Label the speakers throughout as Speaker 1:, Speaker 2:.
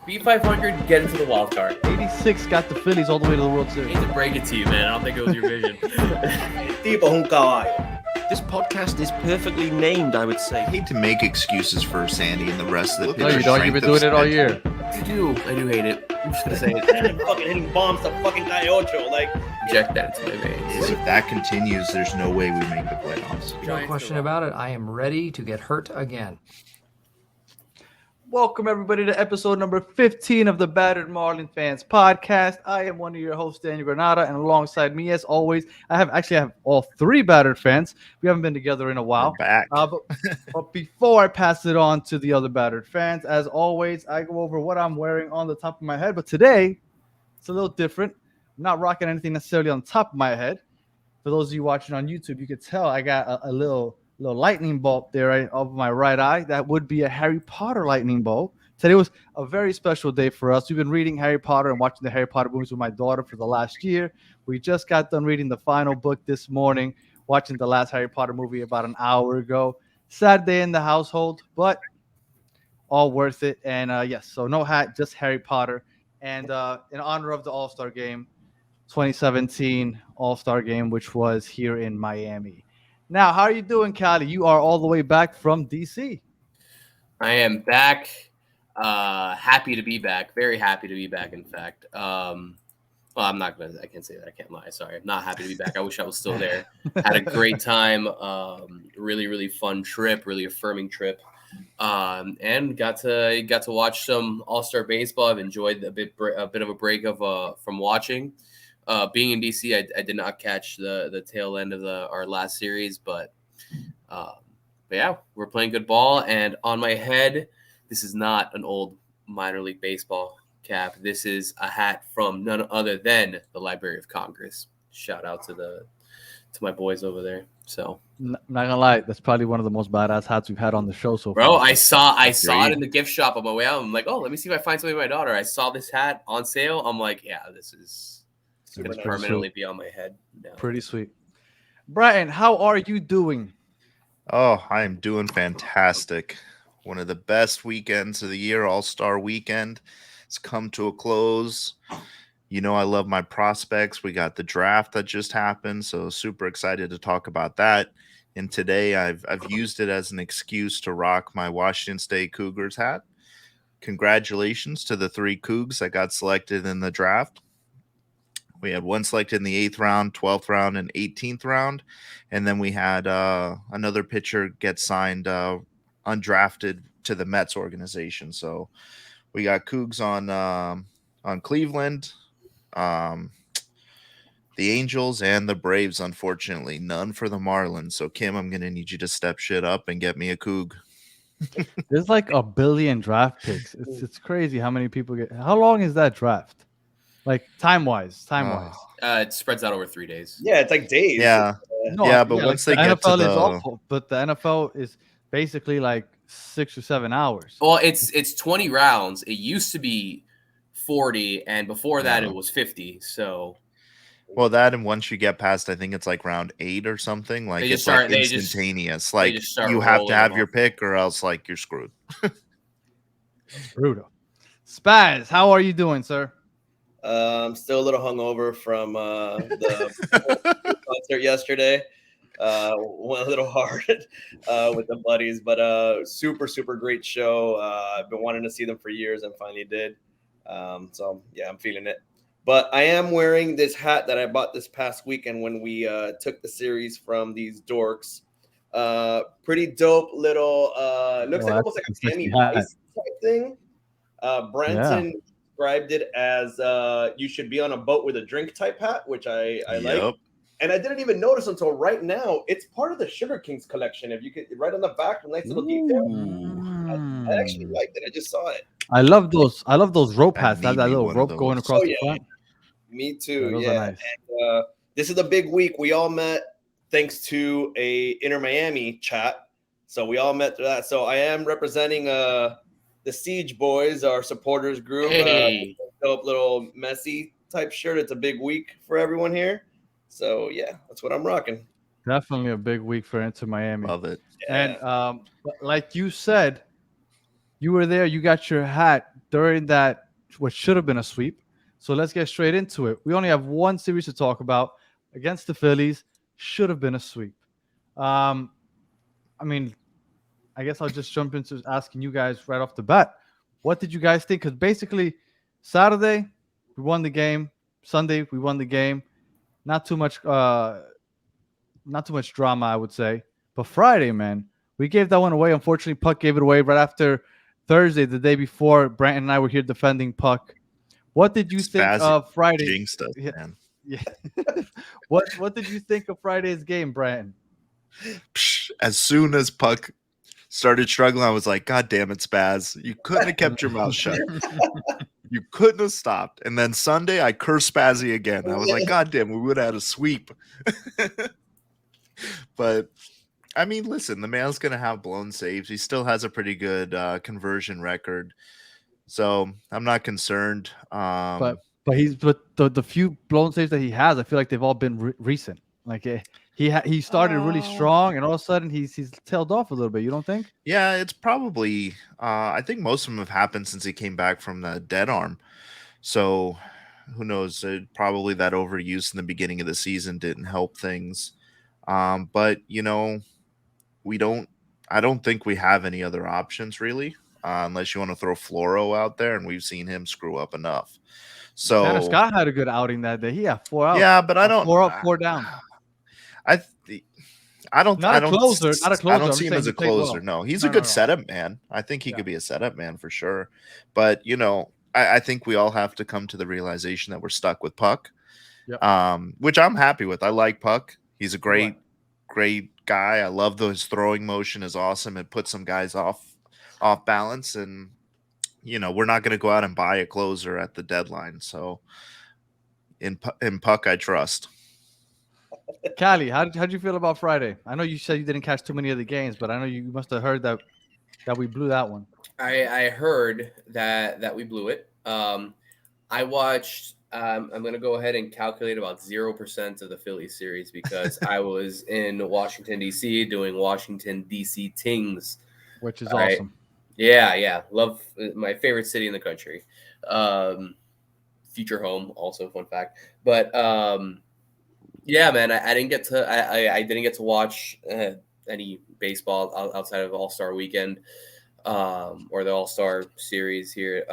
Speaker 1: Beat 500, get into the wild card.
Speaker 2: 86 got the Phillies all the way to the World
Speaker 1: I
Speaker 2: Series.
Speaker 1: hate to break it to you, man. I don't think it was your vision.
Speaker 3: Tipo un caballo.
Speaker 4: This podcast is perfectly named, I would say.
Speaker 5: I hate to make excuses for Sandy and the rest of the
Speaker 2: No,
Speaker 5: pitcher
Speaker 2: you don't. You've been doing it all year.
Speaker 1: I do hate it. I'm just gonna say it.
Speaker 3: And fucking hitting bombs to fucking Calle Ocho. Like,
Speaker 1: Inject that into my veins.
Speaker 5: If that continues, there's no way we make the playoffs.
Speaker 6: No question about it. I am ready to get hurt again.
Speaker 2: Welcome, everybody, to episode number 15 of the Battered Marlins Fans Podcast. I am one of your hosts, Daniel Granada, and alongside me, as always, I have all three Battered fans. We haven't been together in a while.
Speaker 5: We're back.
Speaker 2: But before I pass it on to the other Battered fans, as always, I go over what I'm wearing on the top of my head. But today, it's a little different. I'm not rocking anything necessarily on the top of my head. For those of you watching on YouTube, you can tell I got a little lightning bolt there right over my right eye. That would be a Harry Potter lightning bolt. Today was a very special day for us. We've been reading Harry Potter and watching the Harry Potter movies with my daughter for the last year. We just got done reading the final book this morning, watching the last Harry Potter movie about an hour ago. Sad day in the household, but all worth it. And yes, so no hat, just Harry Potter. And in honor of the All-Star Game, 2017 All-Star Game, which was here in Miami. Now, how are you doing, Callie? You are all the way back from DC.
Speaker 1: I am back. Happy to be back. Very happy to be back, in fact. Well, I can't say that. I can't lie. Sorry. I'm not happy to be back. I wish I was still there. Had a great time. Really, really fun trip, really affirming trip. And got to watch some All-Star baseball. I've enjoyed a bit of a break from watching. Being in DC, I did not catch the tail end of our last series, but yeah, we're playing good ball. And on my head, this is not an old minor league baseball cap. This is a hat from none other than the Library of Congress. Shout out to my boys over there. So,
Speaker 2: Not gonna lie, that's probably one of the most badass hats we've had on the show so
Speaker 1: bro,
Speaker 2: far.
Speaker 1: I saw it in the gift shop on my way out. I'm like, oh, let me see if I find something for my daughter. I saw this hat on sale. I'm like, yeah, this is going to permanently be on my head now.
Speaker 2: Pretty sweet. Brian, how are you doing?
Speaker 5: Oh, I am doing fantastic. One of the best weekends of the year, All-Star Weekend. It's come to a close. You know I love my prospects. We got the draft that just happened, so super excited to talk about that. And today I've used it as an excuse to rock my Washington State Cougars hat. Congratulations to the 3 Cougs that got selected in the draft. We had one selected in the 8th round, 12th round, and 18th round. And then we had another pitcher get signed undrafted to the Mets organization. So we got Cougs on Cleveland, the Angels, and the Braves, unfortunately. None for the Marlins. So, Kim, I'm going to need you to step shit up and get me a Coug.
Speaker 2: There's like a billion draft picks. It's crazy how many people get. How long is that draft? Like time-wise.
Speaker 1: It spreads out over 3 days.
Speaker 3: yeah, it's like days.
Speaker 5: Yeah.
Speaker 2: No,
Speaker 5: but once
Speaker 2: like
Speaker 5: they get to
Speaker 2: NFL is
Speaker 5: the
Speaker 2: awful, but the NFL is basically like 6 or 7 hours.
Speaker 1: Well, it's 20 rounds. It used to be 40, and before that it was 50. So,
Speaker 5: well, that and once you get past, I think it's like round 8 or something. Like it's like instantaneous. Like you have to have your pick, or else like you're screwed.
Speaker 2: Brutal. Spaz, how are you doing, sir?
Speaker 3: I'm still a little hungover from the concert yesterday. Went a little hard with the buddies, but super, super great show. I've been wanting to see them for years and finally did. So, yeah, I'm feeling it. But I am wearing this hat that I bought this past weekend when we took the series from these dorks. Pretty dope little, looks like almost like a Miami Vice type thing. Branson described it as you should be on a boat with a drink type hat, which I like. And I didn't even notice until right now. It's part of the Sugar Kings collection. If you could, right on the back, a nice little detail. I actually liked it. I just saw it.
Speaker 2: I love those rope hats. That little rope going across the front.
Speaker 3: Me too.
Speaker 2: Yeah. Nice.
Speaker 3: And, this is a big week. We all met thanks to a Inter Miami chat. So we all met through that. So I am representing the Siege Boys, our supporters group.
Speaker 1: Hey.
Speaker 3: Dope little messy type shirt. It's a big week for everyone here. So yeah, that's what I'm rocking.
Speaker 2: Definitely a big week for Inter Miami.
Speaker 5: Love it.
Speaker 3: Yeah.
Speaker 2: And like you said, you were there. You got your hat during that what should have been a sweep. So let's get straight into it. We only have one series to talk about against the Phillies. Should have been a sweep. Um, I mean, I guess I'll just jump into asking you guys right off the bat. What did you guys think? Because basically, Saturday we won the game. Sunday we won the game. Not too much. Not too much drama, I would say. But Friday, man, we gave that one away. Unfortunately, Puck gave it away right after Thursday, the day before. Brandon and I were here defending Puck. What did you think of Friday?
Speaker 5: Jinxed us,
Speaker 2: Yeah.
Speaker 5: man.
Speaker 2: Yeah. What did you think of Friday's game, Brandon?
Speaker 5: As soon as Puck started struggling, I was like, God damn it, Spaz. You couldn't have kept your mouth shut. You couldn't have stopped. And then Sunday, I cursed Spazzy again. I was like, God damn, we would have had a sweep. But, I mean, listen, the man's going to have blown saves. He still has a pretty good conversion record. So I'm not concerned.
Speaker 2: But the few blown saves that he has, I feel like they've all been recent. Like he started really strong, and all of a sudden he's tailed off a little bit. You don't think?
Speaker 5: Yeah, it's probably. I think most of them have happened since he came back from the dead arm. So who knows? Probably that overuse in the beginning of the season didn't help things. But you know, I don't think we have any other options really, unless you want to throw Floro out there, and we've seen him screw up enough. So
Speaker 2: Tanner Scott had a good outing that day. He had 4 outs.
Speaker 5: Yeah, but I don't
Speaker 2: 4 up, 4 down.
Speaker 5: I don't
Speaker 2: Not a closer. I don't
Speaker 5: see him as a closer. No, he's a good setup man. I think he could be a setup man for sure. But you know, I think we all have to come to the realization that we're stuck with Puck.
Speaker 2: Yep.
Speaker 5: Which I'm happy with. I like Puck. He's a great guy. I love his throwing motion is awesome. It puts some guys off balance, and you know, we're not going to go out and buy a closer at the deadline. So in Puck, I trust.
Speaker 2: Callie, how'd you feel about Friday? I know you said you didn't catch too many of the games, but I know you must have heard that we blew that one.
Speaker 1: I heard that we blew it. I watched. I'm going to go ahead and calculate about 0% of the Phillies series because I was in Washington, D.C. doing Washington, D.C. things.
Speaker 2: Which is awesome.
Speaker 1: Yeah. Love my favorite city in the country. Future home, also fun fact. But yeah, man, I didn't get to I didn't get to watch any baseball outside of All-Star Weekend or the All-Star series here.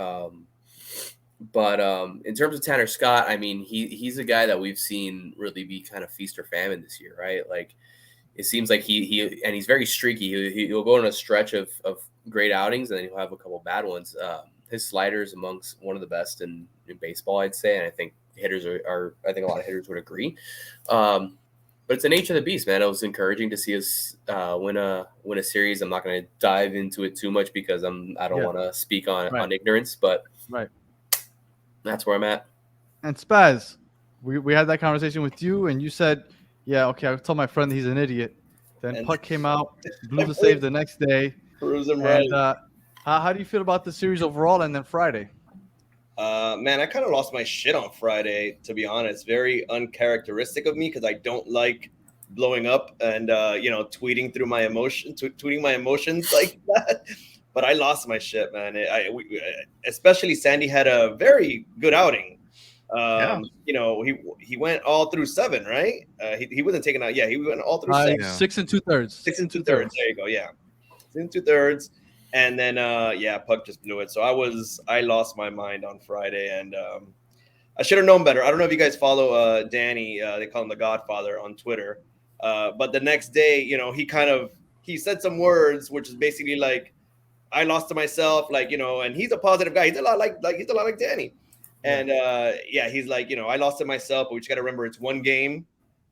Speaker 1: But in terms of Tanner Scott, I mean, he's a guy that we've seen really be kind of feast or famine this year, right? Like it seems like he's very streaky. He'll go on a stretch of great outings, and then he'll have a couple bad ones. His slider is amongst one of the best in baseball, I'd say, and I think hitters I think a lot of hitters would agree. But it's the nature of the beast, man. It was encouraging to see us win a series. I'm not going to dive into it too much because I don't want to speak on ignorance, but that's where I'm at.
Speaker 2: And Spaz, we had that conversation with you, and you said, yeah, okay, I told my friend he's an idiot. Then Puck came out, blew the save the next day.
Speaker 3: Proves him right.
Speaker 2: How do you feel about the series overall and then Friday?
Speaker 3: Man, I kind of lost my shit on Friday, to be honest. Very uncharacteristic of me because I don't like blowing up and tweeting my emotions like that. But I lost my shit, man. Especially Sandy had a very good outing. You know, he went all through 7, right? He wasn't taken out. Yeah, he went all through 7.
Speaker 2: 6 2/3.
Speaker 3: 6 2/3. There you go. Yeah, 6 2/3. And then Puck just blew it. So I lost my mind on Friday, and I should have known better. I don't know if you guys follow Danny. They call him the Godfather on Twitter. But the next day, you know, he said some words, which is basically like, I lost to myself, like, you know, and he's a positive guy. He's a lot like Danny. And he's like, you know, I lost to myself, but we just got to remember it's one game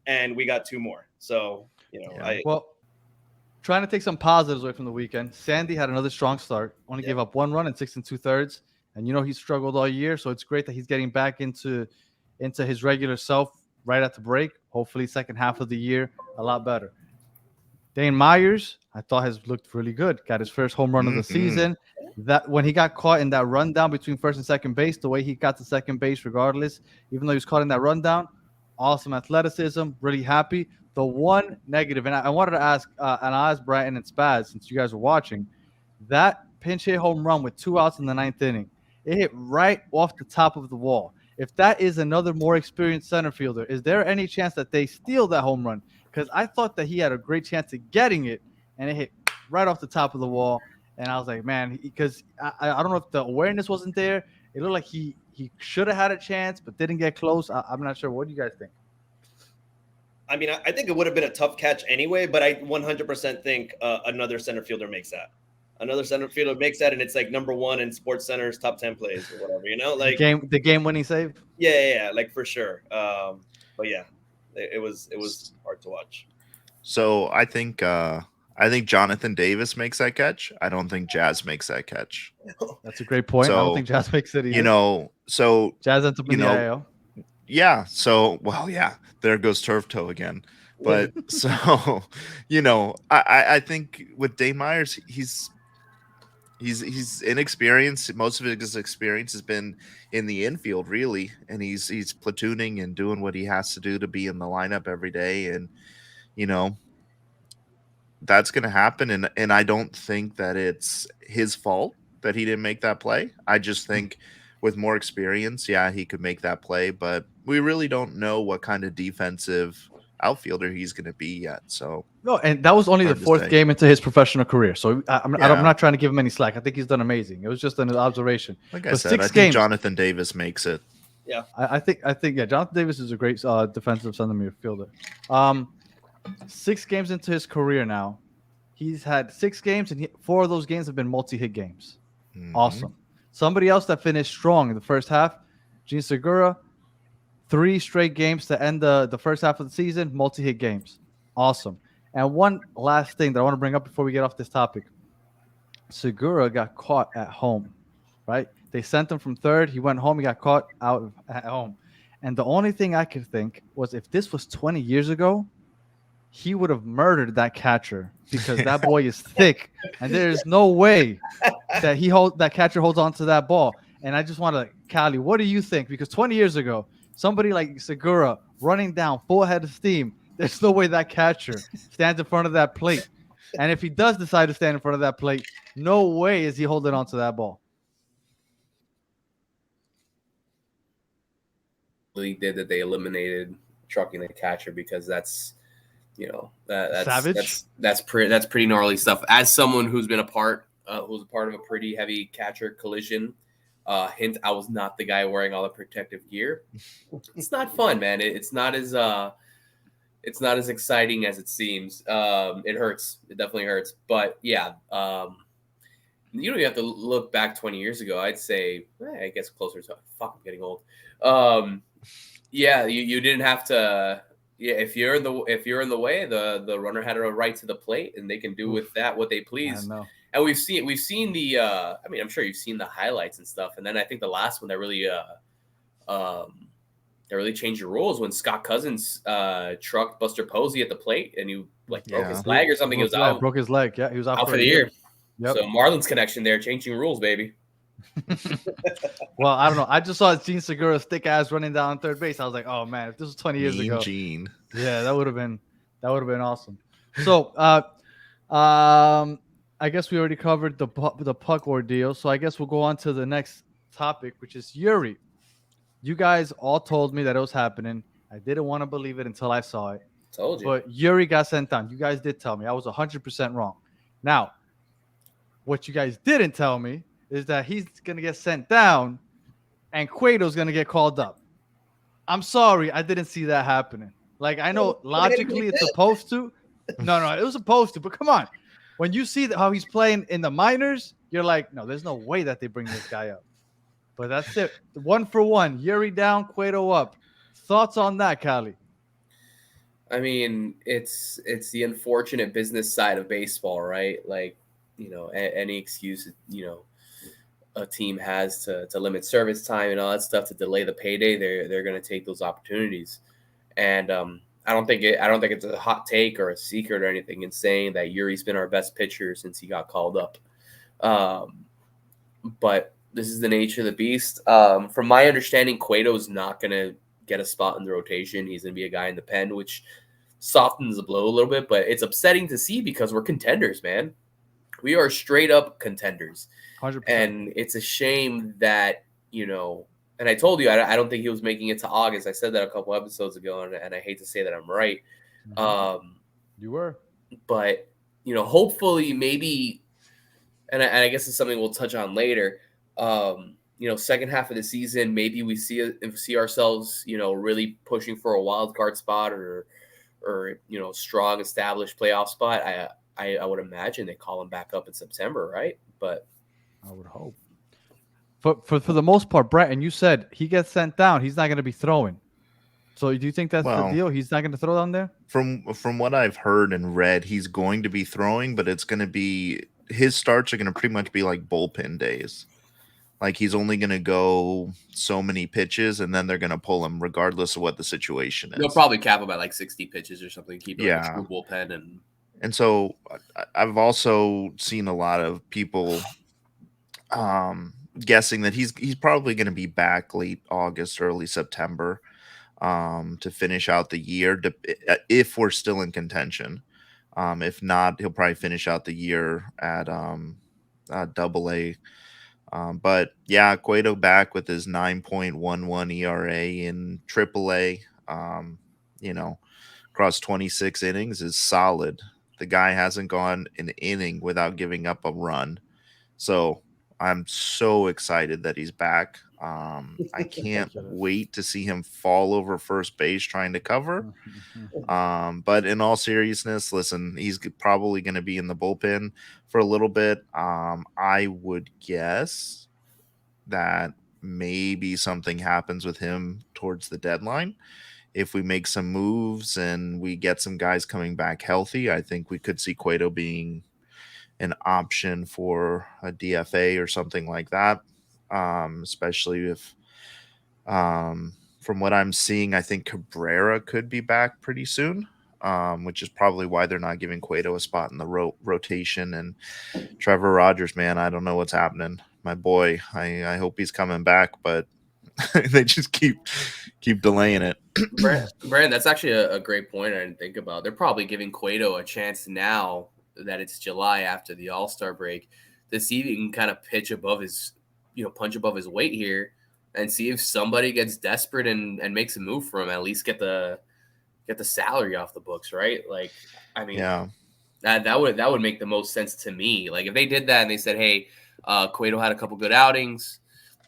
Speaker 3: and we got 2 more. So, you know,
Speaker 2: trying to take some positives away from the weekend. Sandy had another strong start, only gave up 1 run in 6 2/3. And, you know, he struggled all year. So it's great that he's getting back into his regular self right at the break. Hopefully second half of the year, a lot better. Dane Myers, I thought has looked really good. Got his first home run of the season. That when he got caught in that rundown between first and second base, the way he got to second base, regardless, even though he was caught in that rundown, awesome athleticism. Really happy. The one negative, and I wanted to ask, and I asked Brian and Spaz since you guys were watching, that pinch hit home run with 2 outs in the 9th inning. It hit right off the top of the wall. If that is another more experienced center fielder, is there any chance that they steal that home run? Because I thought that he had a great chance of getting it, and it hit right off the top of the wall. And I was like, man, because I don't know if the awareness wasn't there. It looked like he should have had a chance, but didn't get close. I'm not sure. What do you guys think?
Speaker 3: I mean, I think it would have been a tough catch anyway, but I 100% think another center fielder makes that. Another center fielder makes that, and it's like number one in Sports Center's top 10 plays or whatever, you know, like
Speaker 2: the game winning save.
Speaker 3: Yeah, like for sure. But yeah, it was hard to watch.
Speaker 5: So I think Jonathan Davis makes that catch. I don't think Jazz makes that catch.
Speaker 2: That's a great point. I don't think Jazz makes it either.
Speaker 5: You know, so
Speaker 2: Jazz ends up in the IL.
Speaker 5: Yeah. So, well, yeah, there goes turf toe again. But so, you know, I think with Dave Myers, he's inexperienced. Most of his experience has been in the infield, really, and he's platooning and doing what he has to do to be in the lineup every day. And you know, that's going to happen. And I don't think that it's his fault that he didn't make that play. I just think with more experience, yeah, he could make that play, but we really don't know what kind of defensive outfielder he's going to be yet. So
Speaker 2: no, and that was only the fourth game into his professional career. So I'm not trying to give him any slack. I think he's done amazing. It was just an observation.
Speaker 5: Like I said, I think Jonathan Davis makes it.
Speaker 3: Yeah,
Speaker 2: I think yeah, Jonathan Davis is a great defensive center fielder. 6 games into his career now, he's had 6 games, and 4 of those games have been multi-hit games. Mm-hmm. Awesome. Somebody else that finished strong in the first half, Gene Segura, 3 straight games to end the first half of the season, multi-hit games. Awesome. And one last thing that I want to bring up before we get off this topic. Segura got caught at home, right? They sent him from third. He went home. He got caught out at home. And the only thing I could think was if this was 20 years ago, he would have murdered that catcher because that boy is thick, and there is no way that that catcher holds on to that ball. And I just want to, Callie, what do you think? Because 20 years ago, somebody like Segura running down full head of steam, there's no way that catcher stands in front of that plate. And if he does decide to stand in front of that plate, no way is he holding on to that ball.
Speaker 1: League did that they eliminated trucking the catcher because that's, you know, that's
Speaker 2: savage.
Speaker 1: That's pretty gnarly stuff. As someone who's been a part of a pretty heavy catcher collision, hint, I was not the guy wearing all the protective gear. It's not fun, man. It's not as exciting as it seems. It hurts. It definitely hurts. But yeah, you don't even have to look back 20 years ago. I'd say, I guess closer to I'm getting old. Yeah, you didn't have to. Yeah, if you're in the way, the runner had a right to the plate, and they can do with that what they please. And we've seen the. I mean, I'm sure you've seen the highlights and stuff. And then I think the last one that really changed the rules when Scott Cousins trucked Buster Posey at the plate, and he broke his leg or something. He was out.
Speaker 2: Broke his leg. Yeah, he was out
Speaker 1: for the year.
Speaker 2: Yep.
Speaker 1: So Marlins connection there, changing rules, baby.
Speaker 2: Well, I don't know. I just saw Gene Segura's thick ass running down third base. I was like, oh man, if this was 20 years ago,
Speaker 5: Gene.
Speaker 2: Yeah, that would have been awesome. So, I guess we already covered the puck ordeal. So I guess we'll go on to the next topic, which is Yuri. You guys all told me that it was happening. I didn't want to believe it until I saw it.
Speaker 1: Told you.
Speaker 2: But Yuri got sent down. You guys did tell me. I was 100% wrong. Now, what you guys didn't tell me is that he's going to get sent down and Cueto's going to get called up. I'm sorry. I didn't see that happening. Like, I know logically it's supposed to. No, it was supposed to. But come on. When you see how he's playing in the minors, you're like, no, there's no way that they bring this guy up. But that's it. 1 for 1. Yuri down, Cueto up. Thoughts on that, Callie?
Speaker 1: I mean, it's the unfortunate business side of baseball, right? Like, you know, any excuse, you know, a team has to limit service time and all that stuff to delay the payday, they're going to take those opportunities. And I don't think it's a hot take or a secret or anything in saying that Yuri's been our best pitcher since he got called up. But this is the nature of the beast. From my understanding, Cueto's not going to get a spot in the rotation. He's going to be a guy in the pen, which softens the blow a little bit, but it's upsetting to see because we're contenders, man. We are straight up contenders.
Speaker 2: 100%.
Speaker 1: And it's a shame that, and I told you, I don't think he was making it to August. I said that a couple episodes ago, and I hate to say that I'm right.
Speaker 2: You were.
Speaker 1: But, hopefully maybe, and I guess it's something we'll touch on later, second half of the season, maybe we see ourselves, really pushing for a wild card spot or strong established playoff spot. I would imagine they call him back up in September, right? But
Speaker 2: I would hope. For the most part, Brett, and you said he gets sent down, he's not going to be throwing. So do you think that's the deal? He's not going to throw down there?
Speaker 5: From what I've heard and read, he's going to be throwing, but it's going to be his starts are going to pretty much be like bullpen days. Like he's only going to go so many pitches, and then they're going to pull him regardless of what the situation is.
Speaker 1: They'll probably cap him at like 60 pitches or something. Keep it like a true bullpen. And
Speaker 5: so I've also seen a lot of people guessing that he's probably going to be back late August, early September to finish out the year if we're still in contention. If not, he'll probably finish out the year at AA. But yeah, Cueto back with his 9.11 ERA in AAA, across 26 innings is solid. The guy hasn't gone an inning without giving up a run. So I'm so excited that he's back. I can't wait to see him fall over first base trying to cover. But in all seriousness, listen, he's probably going to be in the bullpen for a little bit. I would guess that maybe something happens with him towards the deadline. If we make some moves and we get some guys coming back healthy, I think we could see Cueto being an option for a DFA or something like that. Especially if, from what I'm seeing, I think Cabrera could be back pretty soon, which is probably why they're not giving Cueto a spot in the rotation. And Trevor Rogers, man, I don't know what's happening. My boy, I hope he's coming back, but they just keep delaying it.
Speaker 1: Brandon, that's actually a great point I didn't think about. They're probably giving Cueto a chance now that it's July after the All-Star break to see if he can kind of pitch above his, punch above his weight here and see if somebody gets desperate and makes a move for him, at least get the salary off the books, right? Like, I mean, that would make the most sense to me. Like if they did that and they said, hey, Cueto had a couple good outings,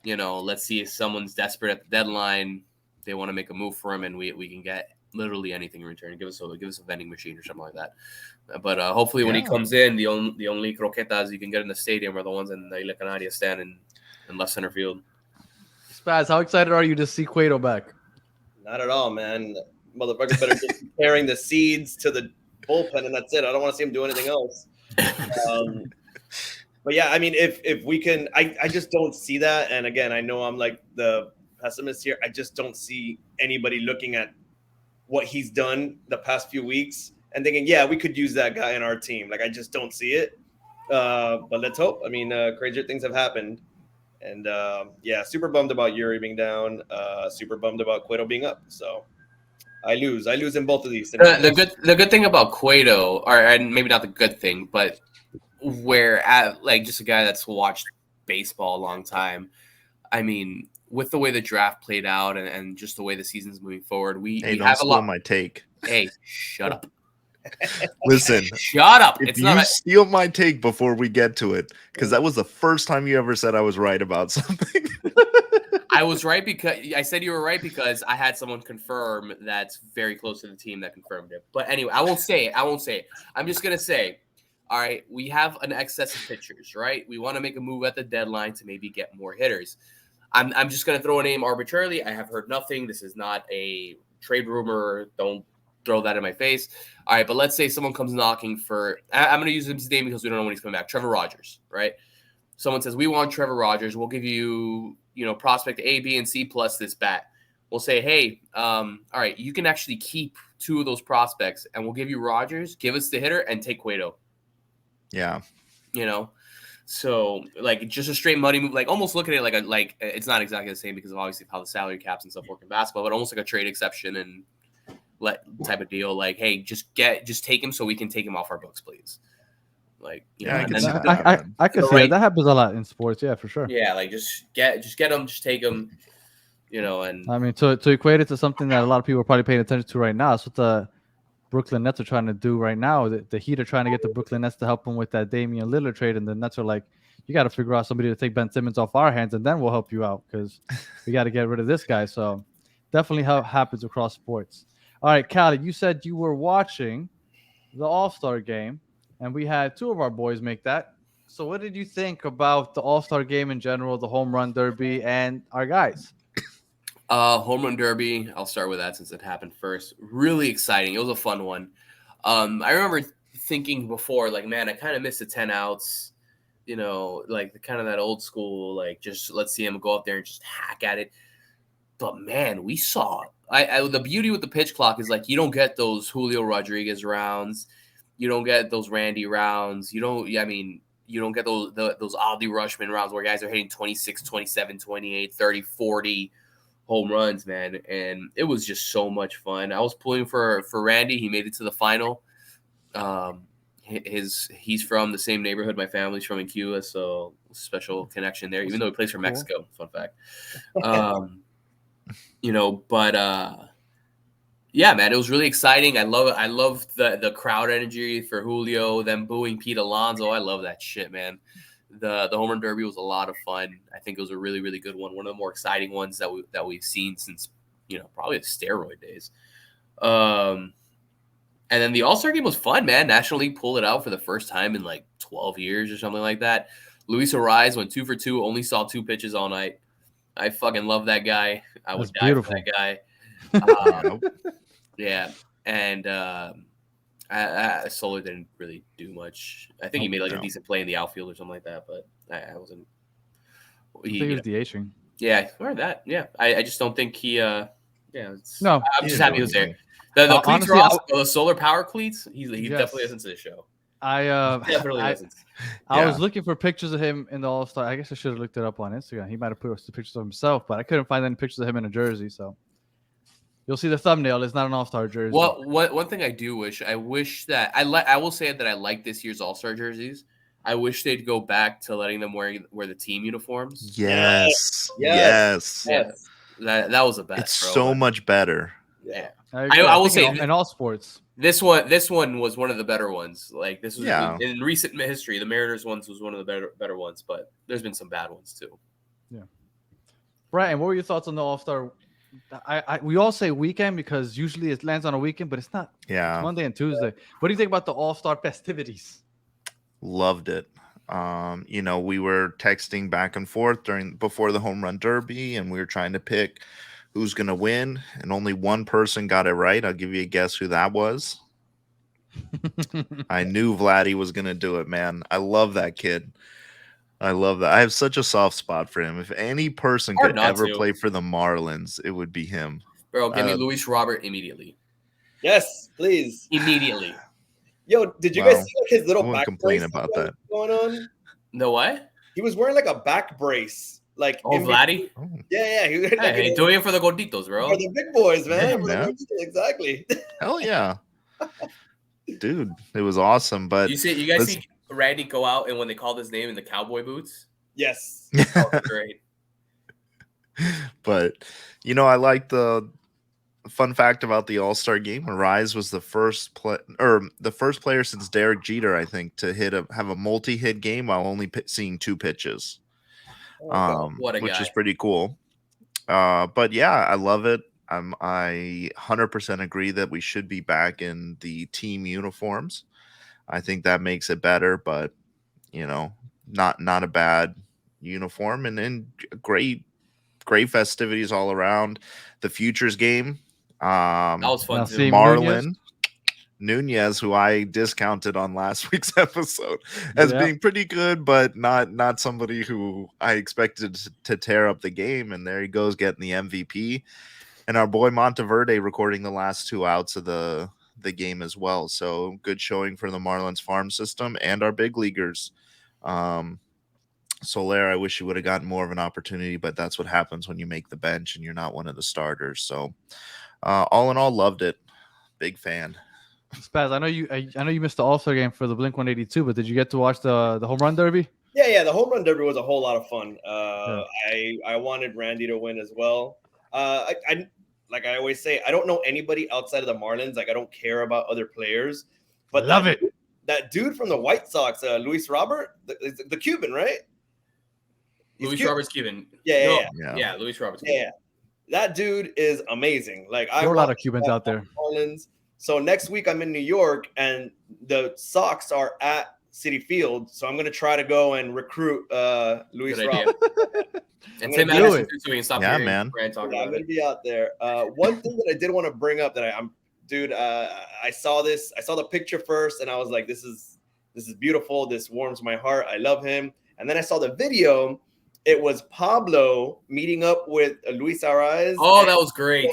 Speaker 1: let's see if someone's desperate at the deadline. They want to make a move for him, and we can get literally anything in return. Give us a vending machine or something like that. But hopefully when he comes in, the only croquetas you can get in the stadium are the ones in the Isla Canaria stand in left center field.
Speaker 2: Spaz, how excited are you to see Cueto back?
Speaker 3: Not at all, man. Motherfucker better just carrying the seeds to the bullpen, and that's it. I don't want to see him do anything else. But yeah, I mean, if we can, I just don't see that. And again, I know I'm like the pessimist here. I just don't see anybody looking at what he's done the past few weeks and thinking, yeah, we could use that guy in our team. Like, I just don't see it. But let's hope. I mean, crazier things have happened. And yeah, super bummed about Yuri being down. Super bummed about Cueto being up. So I lose in both of these scenarios.
Speaker 1: The good thing about Cueto, and maybe not the good thing, but like just a guy that's watched baseball a long time. I mean, with the way the draft played out and just the way the season's moving forward, we have a lot.
Speaker 5: My take.
Speaker 1: Hey, shut up.
Speaker 5: Listen,
Speaker 1: shut up.
Speaker 5: If steal my take before we get to it, because that was the first time you ever said I was right about something.
Speaker 1: I was right because I said you were right because I had someone confirm that's very close to the team that confirmed it. But anyway, I won't say it. I'm just gonna say, all right, we have an excess of pitchers, right? We want to make a move at the deadline to maybe get more hitters. I'm just going to throw a name arbitrarily. I have heard nothing. This is not a trade rumor. Don't throw that in my face. All right, but let's say someone comes knocking for – I'm going to use his name because we don't know when he's coming back. Trevor Rogers, right? Someone says, we want Trevor Rogers. We'll give you, prospect A, B, and C plus this bat. We'll say, hey, all right, you can actually keep two of those prospects, and we'll give you Rogers, give us the hitter, and take Cueto.
Speaker 5: Yeah.
Speaker 1: So like just a straight money move, like almost look at it like it's not exactly the same because of obviously how the salary caps and stuff work in basketball, but almost like a trade exception and type of deal. Like, hey, just take him so we can take him off our books, please. Like, you
Speaker 5: Yeah,
Speaker 1: know,
Speaker 5: I
Speaker 1: and
Speaker 5: can
Speaker 1: then
Speaker 5: see
Speaker 1: the-
Speaker 5: that.
Speaker 2: I can
Speaker 1: the
Speaker 2: see
Speaker 1: right-
Speaker 2: that. That happens a lot in sports. Yeah, for sure.
Speaker 1: yeah, like just get them, just take them, you know, and
Speaker 2: I mean, to equate it to something that a lot of people are probably paying attention to right now, that's what the Brooklyn Nets are trying to do right now. The Heat are trying to get the Brooklyn Nets to help them with that Damian Lillard trade, and the Nets are like, you got to figure out somebody to take Ben Simmons off our hands, and then we'll help you out because we got to get rid of this guy. So definitely how it happens across sports. All right, Callie, you said you were watching the All-Star game, and we had two of our boys make that. So what did you think about the All-Star game in general, the home run derby, and our guys?
Speaker 1: home run derby. I'll start with that since it happened first. Really exciting. It was a fun one. I remember thinking before, like, man, I kind of missed the 10 outs. You know, like the kind of that old school, like just let's see him go up there and just hack at it. But man, we saw. The beauty with the pitch clock is like you don't get those Julio Rodriguez rounds, you don't get those Randy rounds, you don't. I mean, you don't get those Adley Rushman rounds where guys are hitting 26, 27, 28, 30, 40 home runs, man. And it was just so much fun. I was pulling for Randy. He made it to the final. He's from the same neighborhood my family's from in Cuba, so special connection there. Even though he plays for Mexico, fun fact. You know, but yeah, man, it was really exciting. I love the crowd energy for Julio, them booing Pete Alonso. I love that shit, man. The home run derby was a lot of fun. I think it was a really, really good one. One of the more exciting ones that we've seen since, you know, probably the steroid days. And then the All-Star game was fun, man. National League pulled it out for the first time in like 12 years or something like that. Luis Ariz went 2 for 2, only saw 2 pitches all night. I fucking love that guy. I would die for that guy. Yeah. And Solar didn't really do much. I think he made like a decent play in the outfield or something like that, but I wasn't.
Speaker 2: I think he was DHing.
Speaker 1: Yeah, or that. Yeah. I just don't think he no, I'm just happy he was there. The cleats
Speaker 2: honestly,
Speaker 1: are awesome. The solar power cleats. He
Speaker 2: Yes.
Speaker 1: definitely listens to the show.
Speaker 2: Definitely
Speaker 1: listens.
Speaker 2: I was looking for pictures of him in the All-Star. I guess I should have looked it up on Instagram. He might have put the pictures of himself, but I couldn't find any pictures of him in a jersey. So you'll see the thumbnail. It's not an All-Star jersey.
Speaker 1: Well, one thing I do wish, I that I will say that I like this year's All-Star jerseys. I wish they'd go back to letting them wear the team uniforms.
Speaker 5: Yes.
Speaker 1: That was the best.
Speaker 5: It's so much better.
Speaker 1: Yeah.
Speaker 2: I
Speaker 1: will say
Speaker 2: in all sports.
Speaker 1: This one was one of the better ones. Like this was in recent history, the Mariners ones was one of the better ones, but there's been some bad ones too.
Speaker 2: Yeah. Brian, what were your thoughts on the All-Star? We all say weekend because usually it lands on a weekend, but it's not.
Speaker 5: Yeah.
Speaker 2: It's Monday and Tuesday. What do you think about the All-Star festivities?
Speaker 5: Loved it. You know, we were texting back and forth before the home run derby, and we were trying to pick who's going to win, and only one person got it right. I'll give you a guess who that was. I knew Vladdy was going to do it, man. I love that kid. I love that. I have such a soft spot for him. If any person could ever play for the Marlins, it would be him.
Speaker 1: Bro, give me Luis Robert immediately.
Speaker 3: Yes, please.
Speaker 1: Immediately.
Speaker 3: Yo, did you guys see like his little back
Speaker 5: complain
Speaker 3: brace
Speaker 5: about that
Speaker 3: going on?
Speaker 1: No what?
Speaker 3: He was wearing like a back brace. Like
Speaker 1: Vladdy?
Speaker 3: Yeah. He was
Speaker 1: hey, doing it for the gorditos, bro.
Speaker 3: For the big boys, man.
Speaker 5: Yeah, man.
Speaker 3: Exactly.
Speaker 5: Hell yeah. Dude, it was awesome. But
Speaker 1: you guys see Randy go out and when they called his name in the cowboy boots?
Speaker 3: Yes.
Speaker 1: That was great.
Speaker 5: But you know, I like the fun fact about the All-Star game. Ariz was the first player since Derek Jeter, I think, to have a multi-hit game while only seeing 2 pitches.
Speaker 1: What a
Speaker 5: which
Speaker 1: guy.
Speaker 5: is pretty cool. But yeah, I love it. I 100% agree that we should be back in the team uniforms. I think that makes it better, but you know, not a bad uniform, and great festivities all around. The Futures game,
Speaker 1: that was fun too.
Speaker 5: Marlon Nunez, who I discounted on last week's episode as being pretty good, but not somebody who I expected to tear up the game. And there he goes, getting the MVP. And our boy Monteverde recording the last 2 outs of the game as well. So good showing for the Marlins farm system and our big leaguers. Soler, I wish you would have gotten more of an opportunity, but that's what happens when you make the bench and you're not one of the starters. So all in all, loved it. Big fan.
Speaker 2: Spaz, I know you missed the All-Star game for the Blink-182, but did you get to watch the home run derby?
Speaker 3: Yeah, the home run derby was a whole lot of fun.
Speaker 2: Yeah.
Speaker 3: I wanted Randy to win as well. I like I always say, I don't know anybody outside of the Marlins. Like I don't care about other players, but
Speaker 2: Love it.
Speaker 3: That dude from the White Sox, Luis Robert, the Cuban, right?
Speaker 1: Luis Roberts Cuban.
Speaker 3: Yeah.
Speaker 1: Luis Roberts Cuban.
Speaker 3: Yeah. That dude is amazing. Like
Speaker 2: There are a lot of Cubans out there.
Speaker 3: Marlins. So next week I'm in New York, and the Sox are at Citi Field. So I'm gonna try to go and recruit Luis Robert.
Speaker 1: And Tim Anderson so we can stop
Speaker 5: hearing man.
Speaker 3: I'm gonna be out there. One thing that I did want to bring up that I saw the picture first, and I was like, this is beautiful. This warms my heart. I love him. And then I saw the video. It was Pablo meeting up with Luis Arraez.
Speaker 1: Oh, that was great.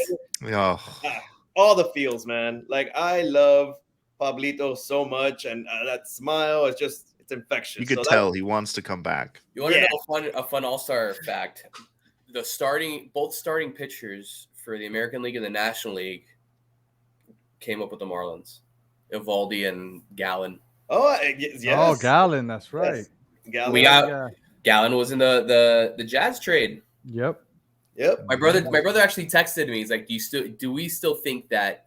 Speaker 3: All the feels, man. Like I love Pablito so much, and that smile is it's infectious.
Speaker 5: You could tell he wants to come back.
Speaker 1: You want to know a fun All-Star fact? Both starting pitchers for the American League and the National League came up with the Marlins, Eovaldi and Gallen.
Speaker 3: Oh, yes.
Speaker 2: Oh, Gallen, that's right.
Speaker 3: Yes.
Speaker 1: Gallen was in the Jazz trade.
Speaker 2: Yep.
Speaker 1: My brother actually texted me. He's like, do we still think that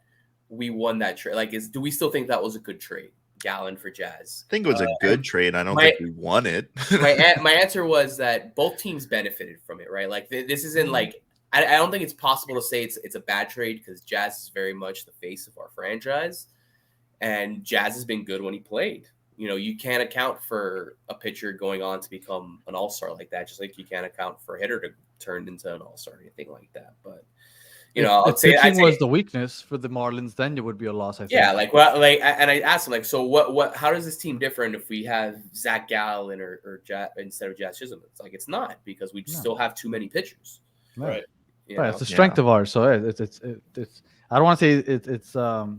Speaker 1: we won that trade? Like, do we still think that was a good trade? Gallen for Jazz.
Speaker 5: I think it was a good trade. I don't think we won it.
Speaker 1: my answer was that both teams benefited from it, right? Like this isn't like I don't think it's possible to say it's a bad trade because Jazz is very much the face of our franchise, and Jazz has been good when he played. You know, you can't account for a pitcher going on to become an all-star like that, just like you can't account for a hitter to turn into an all-star or anything like that. But you know,
Speaker 2: I'd say pitching was the weakness for the Marlins. Then it would be a loss. I think.
Speaker 1: Yeah, and I asked him like, so what? How does this team different if we have Zach Gallen or instead of Jazz Chisholm? It's like it's not because we still have too many pitchers.
Speaker 3: Right.
Speaker 2: Right. It's the strength of ours. So it's. I don't want to say it's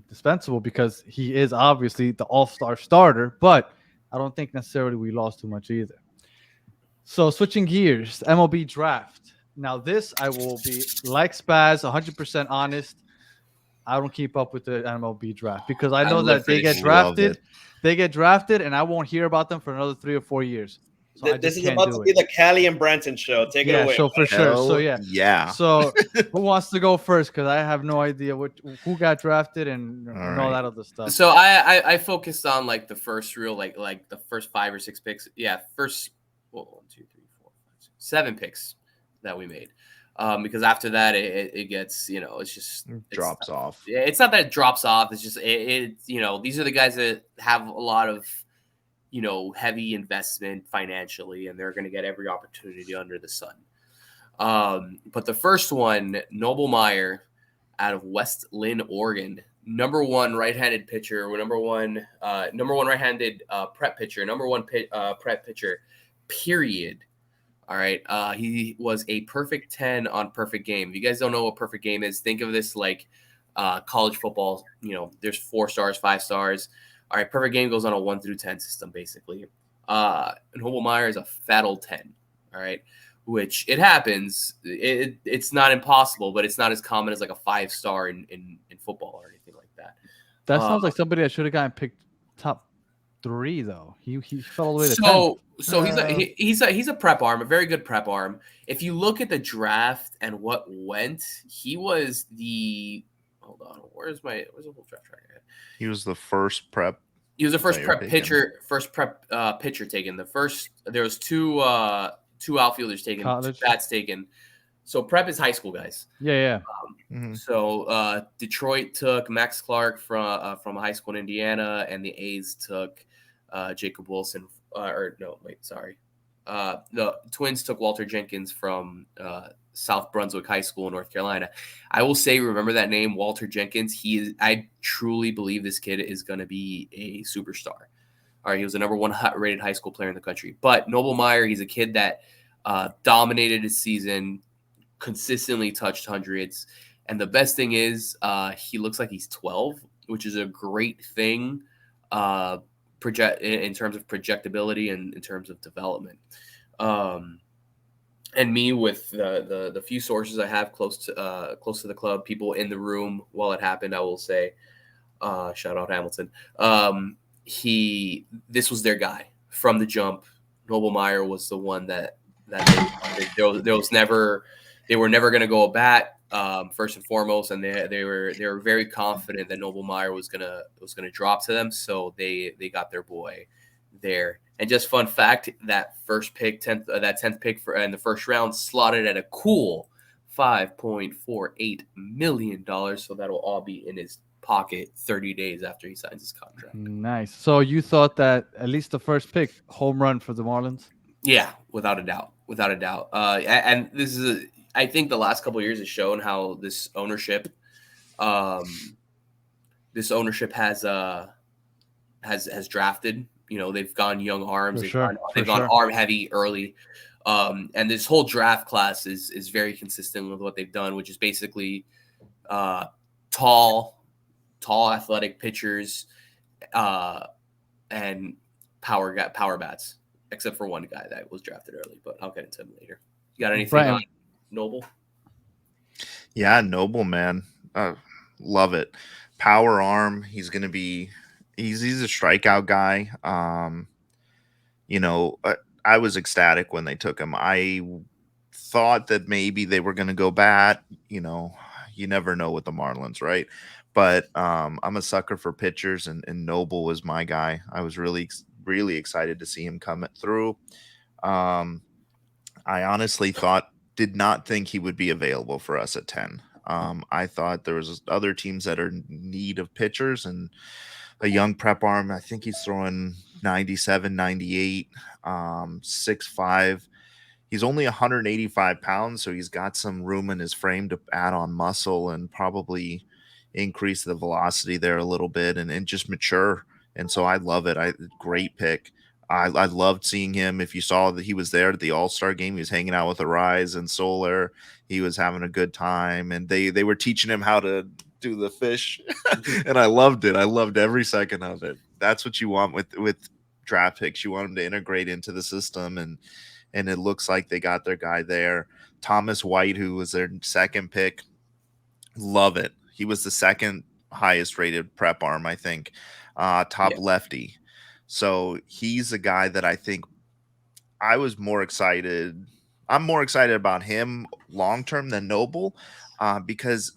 Speaker 2: dispensable because he is obviously the all-star starter, but I don't think necessarily we lost too much either. So switching gears, MLB Draft. Now this I will be like Spaz, 100% honest. I don't keep up with the MLB Draft because I know that they get drafted, and I won't hear about them for another 3 or 4 years. So
Speaker 3: this is about to be the Callie and Branton show. Take it away.
Speaker 2: So for sure. So
Speaker 5: yeah.
Speaker 2: So who wants to go first? Because I have no idea who got drafted and all that other stuff.
Speaker 1: So I focused on like the first like the first 5 or 6 picks. Yeah, first 1, 2, 3, 4, 5, 6, 7 picks that we made. Because after that it gets, you know, it's
Speaker 5: drops off.
Speaker 1: Yeah, it's not that it drops off. It's just you know, these are the guys that have a lot of, you know, heavy investment financially, and they're going to get every opportunity under the sun. But the first one, Noble Meyer out of West Lynn, Oregon, number 1 right-handed pitcher, number one right-handed prep pitcher, number 1 prep pitcher, period. All right. He was a perfect 10 on Perfect Game. If you guys don't know what Perfect Game is, think of this like college football. You know, there's 4 stars, 5 stars. All right, Perfect Game goes on a 1 through 10 system, basically. Noble Meyer is a fat old 10, all right, which it happens. It's not impossible, but it's not as common as like a 5-star in football or anything like that.
Speaker 2: That sounds like somebody that should have gotten picked top 3, though. He fell all the way to 10.
Speaker 1: So he's a prep arm, a very good prep arm. If you look at the draft and what went, he was the – hold on, where's the whole draft tracker?
Speaker 5: He was the first prep.
Speaker 1: He was the first prep pitcher. Pitcher taken. There was 2 outfielders taken.
Speaker 2: College.
Speaker 1: 2 bats taken. So prep is high school guys.
Speaker 2: Yeah.
Speaker 1: So Detroit took Max Clark from a high school in Indiana, and the A's took Jacob Wilson. The Twins took Walter Jenkins from South Brunswick High School in North Carolina. I will say, remember that name, Walter Jenkins. I truly believe this kid is going to be a superstar. All right, he was the number 1 rated high school player in the country. But Noble Meyer, he's a kid that dominated his season, consistently touched hundreds. And the best thing is he looks like he's 12, which is a great thing in terms of projectability and in terms of development. And me, with the few sources I have close to the club, people in the room while it happened, I will say Shout out Hamilton. This was their guy from the jump. Noble Meyer was the one that they were never going to go a bat, first and foremost, and they were very confident that Noble Meyer was gonna drop to them, so they got their boy there. And just fun fact, that first pick, 10th pick in the first round, slotted at a cool $5.48 million. So that'll all be in his pocket 30 days after he signs his contract.
Speaker 2: Nice. So you thought that at least the first pick, home run for the Marlins?
Speaker 1: Yeah, without a doubt. And this is I think the last couple of years has shown how this ownership has drafted. They've gone young arms. They've gone arm heavy early. And this whole draft class is very consistent with what they've done, which is basically tall athletic pitchers and power bats, except for one guy that was drafted early, but I'll get into him later. You got anything on Noble?
Speaker 5: Yeah, Noble, man. Love it. Power arm. He's going to be he's a strikeout guy. I was ecstatic when they took him. I thought that maybe they were going to go bat. You never know with the Marlins, right? But I'm a sucker for pitchers, and Noble was my guy. I was really, really excited to see him come through. I honestly did not think he would be available for us at 10. I thought there was other teams that are in need of pitchers, and a young prep arm. I think he's throwing 97, 98, 6'5". He's only 185 pounds, so he's got some room in his frame to add on muscle and probably increase the velocity there a little bit and just mature. And so I love it. Great pick. I loved seeing him. If you saw that he was there at the All-Star game, he was hanging out with Arise and Solar. He was having a good time, and they were teaching him how to do the fish, and I loved it. I loved every second of it. That's what you want with draft picks. You want them to integrate into the system, and it looks like they got their guy there. Thomas White, who was their second pick, love it. He was the second highest rated prep arm, I think, lefty. So he's a guy that I think I was more excited. I'm more excited about him long term than Noble, because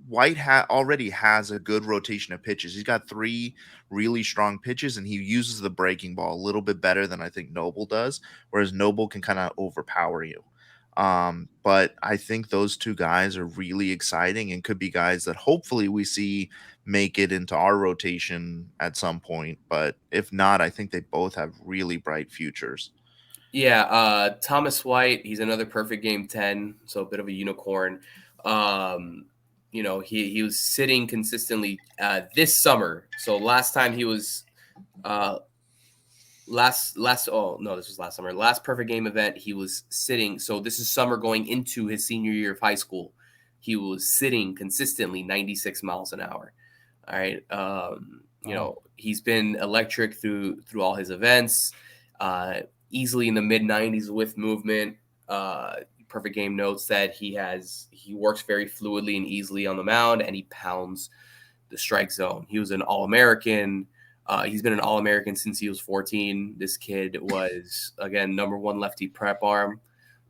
Speaker 5: White already has a good rotation of pitches. He's got 3 really strong pitches, and he uses the breaking ball a little bit better than I think Noble does, whereas Noble can kind of overpower you. But I think those two guys are really exciting and could be guys that hopefully we see make it into our rotation at some point. But if not, I think they both have really bright futures.
Speaker 1: Yeah, Thomas White, he's another perfect game 10, so a bit of a unicorn. He was sitting consistently this summer. So last time he was this was last summer. Last perfect game event, he was sitting. So this is summer going into his senior year of high school. He was sitting consistently 96 miles an hour. All right. He's been electric through all his events, easily in the mid 90s with movement. Perfect game notes that he works very fluidly and easily on the mound, and he pounds the strike zone. He was an All-American. He's been an All-American since he was 14. This kid was, again, number 1 lefty prep arm.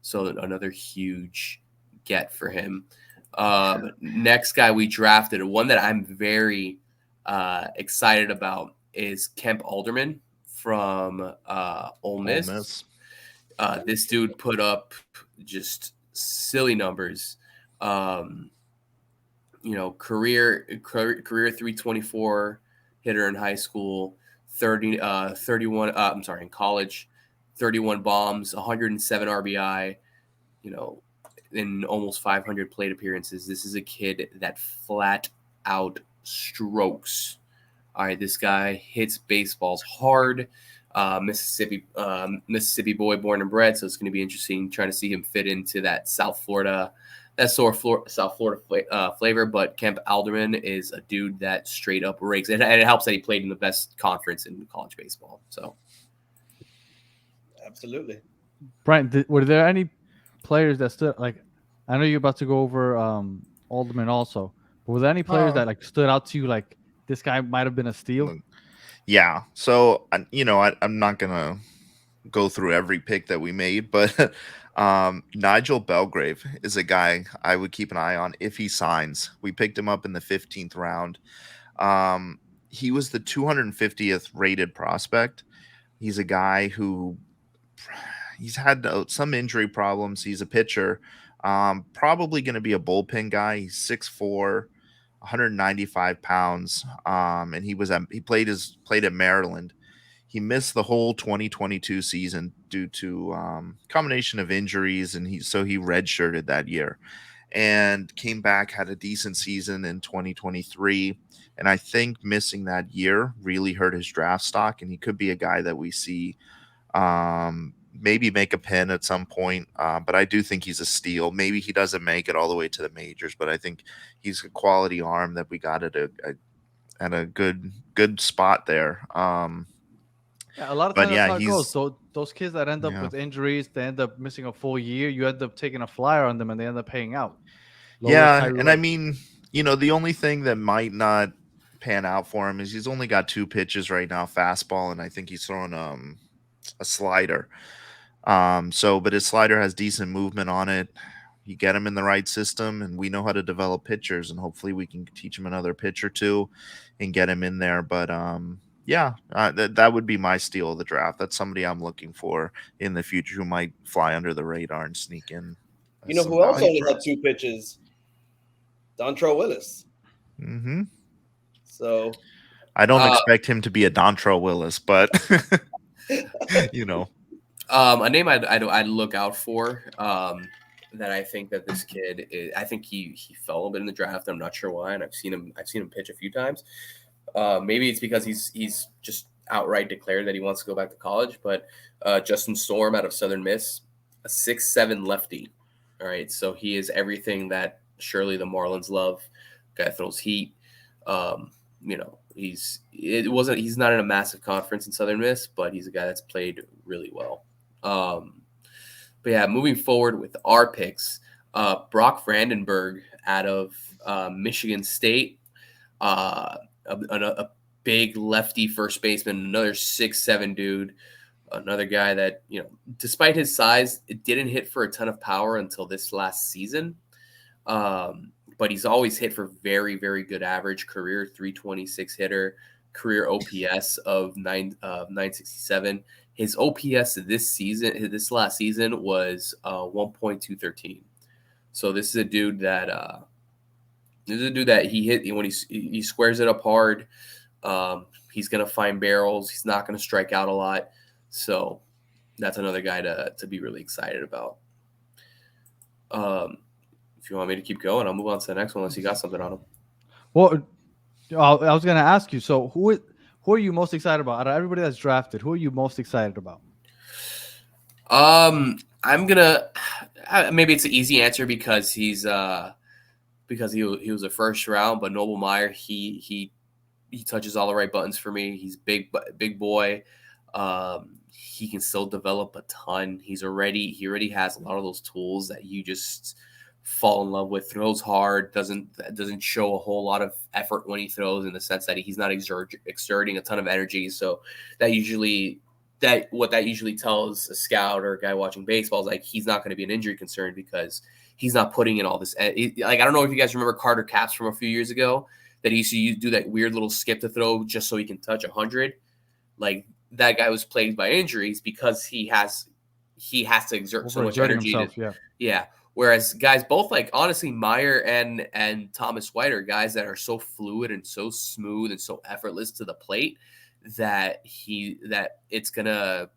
Speaker 1: So another huge get for him. Next guy we drafted, one that I'm very excited about, is Kemp Alderman from Ole Miss. This dude put up just silly numbers. Career 324 hitter in high school, 31. In college, 31 bombs, 107 RBI. In almost 500 plate appearances. This is a kid that flat out strokes. All right, this guy hits baseballs hard. Mississippi boy, born and bred. So it's going to be interesting trying to see him fit into that South Florida flavor. But Kemp Alderman is a dude that straight up rakes, and it helps that he played in the best conference in college baseball. So,
Speaker 3: absolutely,
Speaker 2: Brian, were there any players that stood like? I know you're about to go over Alderman also, but were there any players that stood out to you this guy might have been a steal?
Speaker 5: Yeah. So, I'm not going to go through every pick that we made, but Nigel Belgrave is a guy I would keep an eye on if he signs. We picked him up in the 15th round. He was the 250th rated prospect. He's a guy who he's had some injury problems. He's a pitcher. Probably going to be a bullpen guy. He's 6'4", 195 pounds. And he played at Maryland. He missed the whole 2022 season due to combination of injuries, and he redshirted that year and came back, had a decent season in 2023. And I think missing that year really hurt his draft stock, and he could be a guy that we see maybe make a pin at some point. But I do think he's a steal. Maybe he doesn't make it all the way to the majors, but I think he's a quality arm that we got at a good spot there.
Speaker 2: Yeah, a lot of
Speaker 5: But
Speaker 2: times
Speaker 5: yeah,
Speaker 2: that's how it goes.
Speaker 5: he's
Speaker 2: So those kids that end up
Speaker 5: yeah.
Speaker 2: with injuries, they end up missing a full year. You end up taking a flyer on them, and they end up paying out.
Speaker 5: Yeah, and I mean, the only thing that might not pan out for him is he's only got 2 pitches right now, fastball, and I think he's throwing a slider. But his slider has decent movement on it. You get him in the right system, and we know how to develop pitchers, and hopefully we can teach him another pitch or two and get him in there. But that would be my steal of the draft. That's somebody I'm looking for in the future who might fly under the radar and sneak in.
Speaker 3: You know who else only had 2 pitches? Dontrell Willis.
Speaker 5: Mm-hmm.
Speaker 3: So
Speaker 5: I don't expect him to be a Dontrell Willis, but
Speaker 1: a name I'd look out for. That I think that this kid is. I think he fell a little bit in the draft. I'm not sure why, and I've seen him pitch a few times. Maybe it's because he's just outright declared that he wants to go back to college. But Justin Storm out of Southern Miss, a 6'7" lefty. All right, so he is everything that surely the Marlins love. Guy throws heat. He's not in a massive conference in Southern Miss, but he's a guy that's played really well. But yeah, moving forward with our picks, Brock Vandenberg out of Michigan State, a big lefty first baseman, another 6'7" dude, another guy that, despite his size, it didn't hit for a ton of power until this last season. But he's always hit for very, very good average, career 326 hitter, career OPS of 967. His OPS this last season was 1.213. So this is a dude that he hit when he squares it up hard. He's gonna find barrels. He's not gonna strike out a lot. So that's another guy to be really excited about. If you want me to keep going, I'll move on to the next one unless you got something on him.
Speaker 2: Well, I was going to ask you. So who are you most excited about? Out of everybody that's drafted, who are you most excited about?
Speaker 1: I'm gonna maybe it's an easy answer because he was a first round, but Noble Meyer he touches all the right buttons for me. He's big boy. He can still develop a ton. He already has a lot of those tools that you just fall in love with. Throws hard, doesn't show a whole lot of effort when he throws, in the sense that he's not exerting a ton of energy. So what that usually tells a scout or a guy watching baseball is like he's not going to be an injury concern because he's not putting in all this. Like, I don't know if you guys remember Carter Capps from a few years ago that he used to do that weird little skip to throw just so he can touch 100. Like, that guy was plagued by injuries because he has to exert so much energy. Yeah. Whereas guys, both like honestly Meyer and Thomas White are guys that are so fluid and so smooth and so effortless to the plate that it's gonna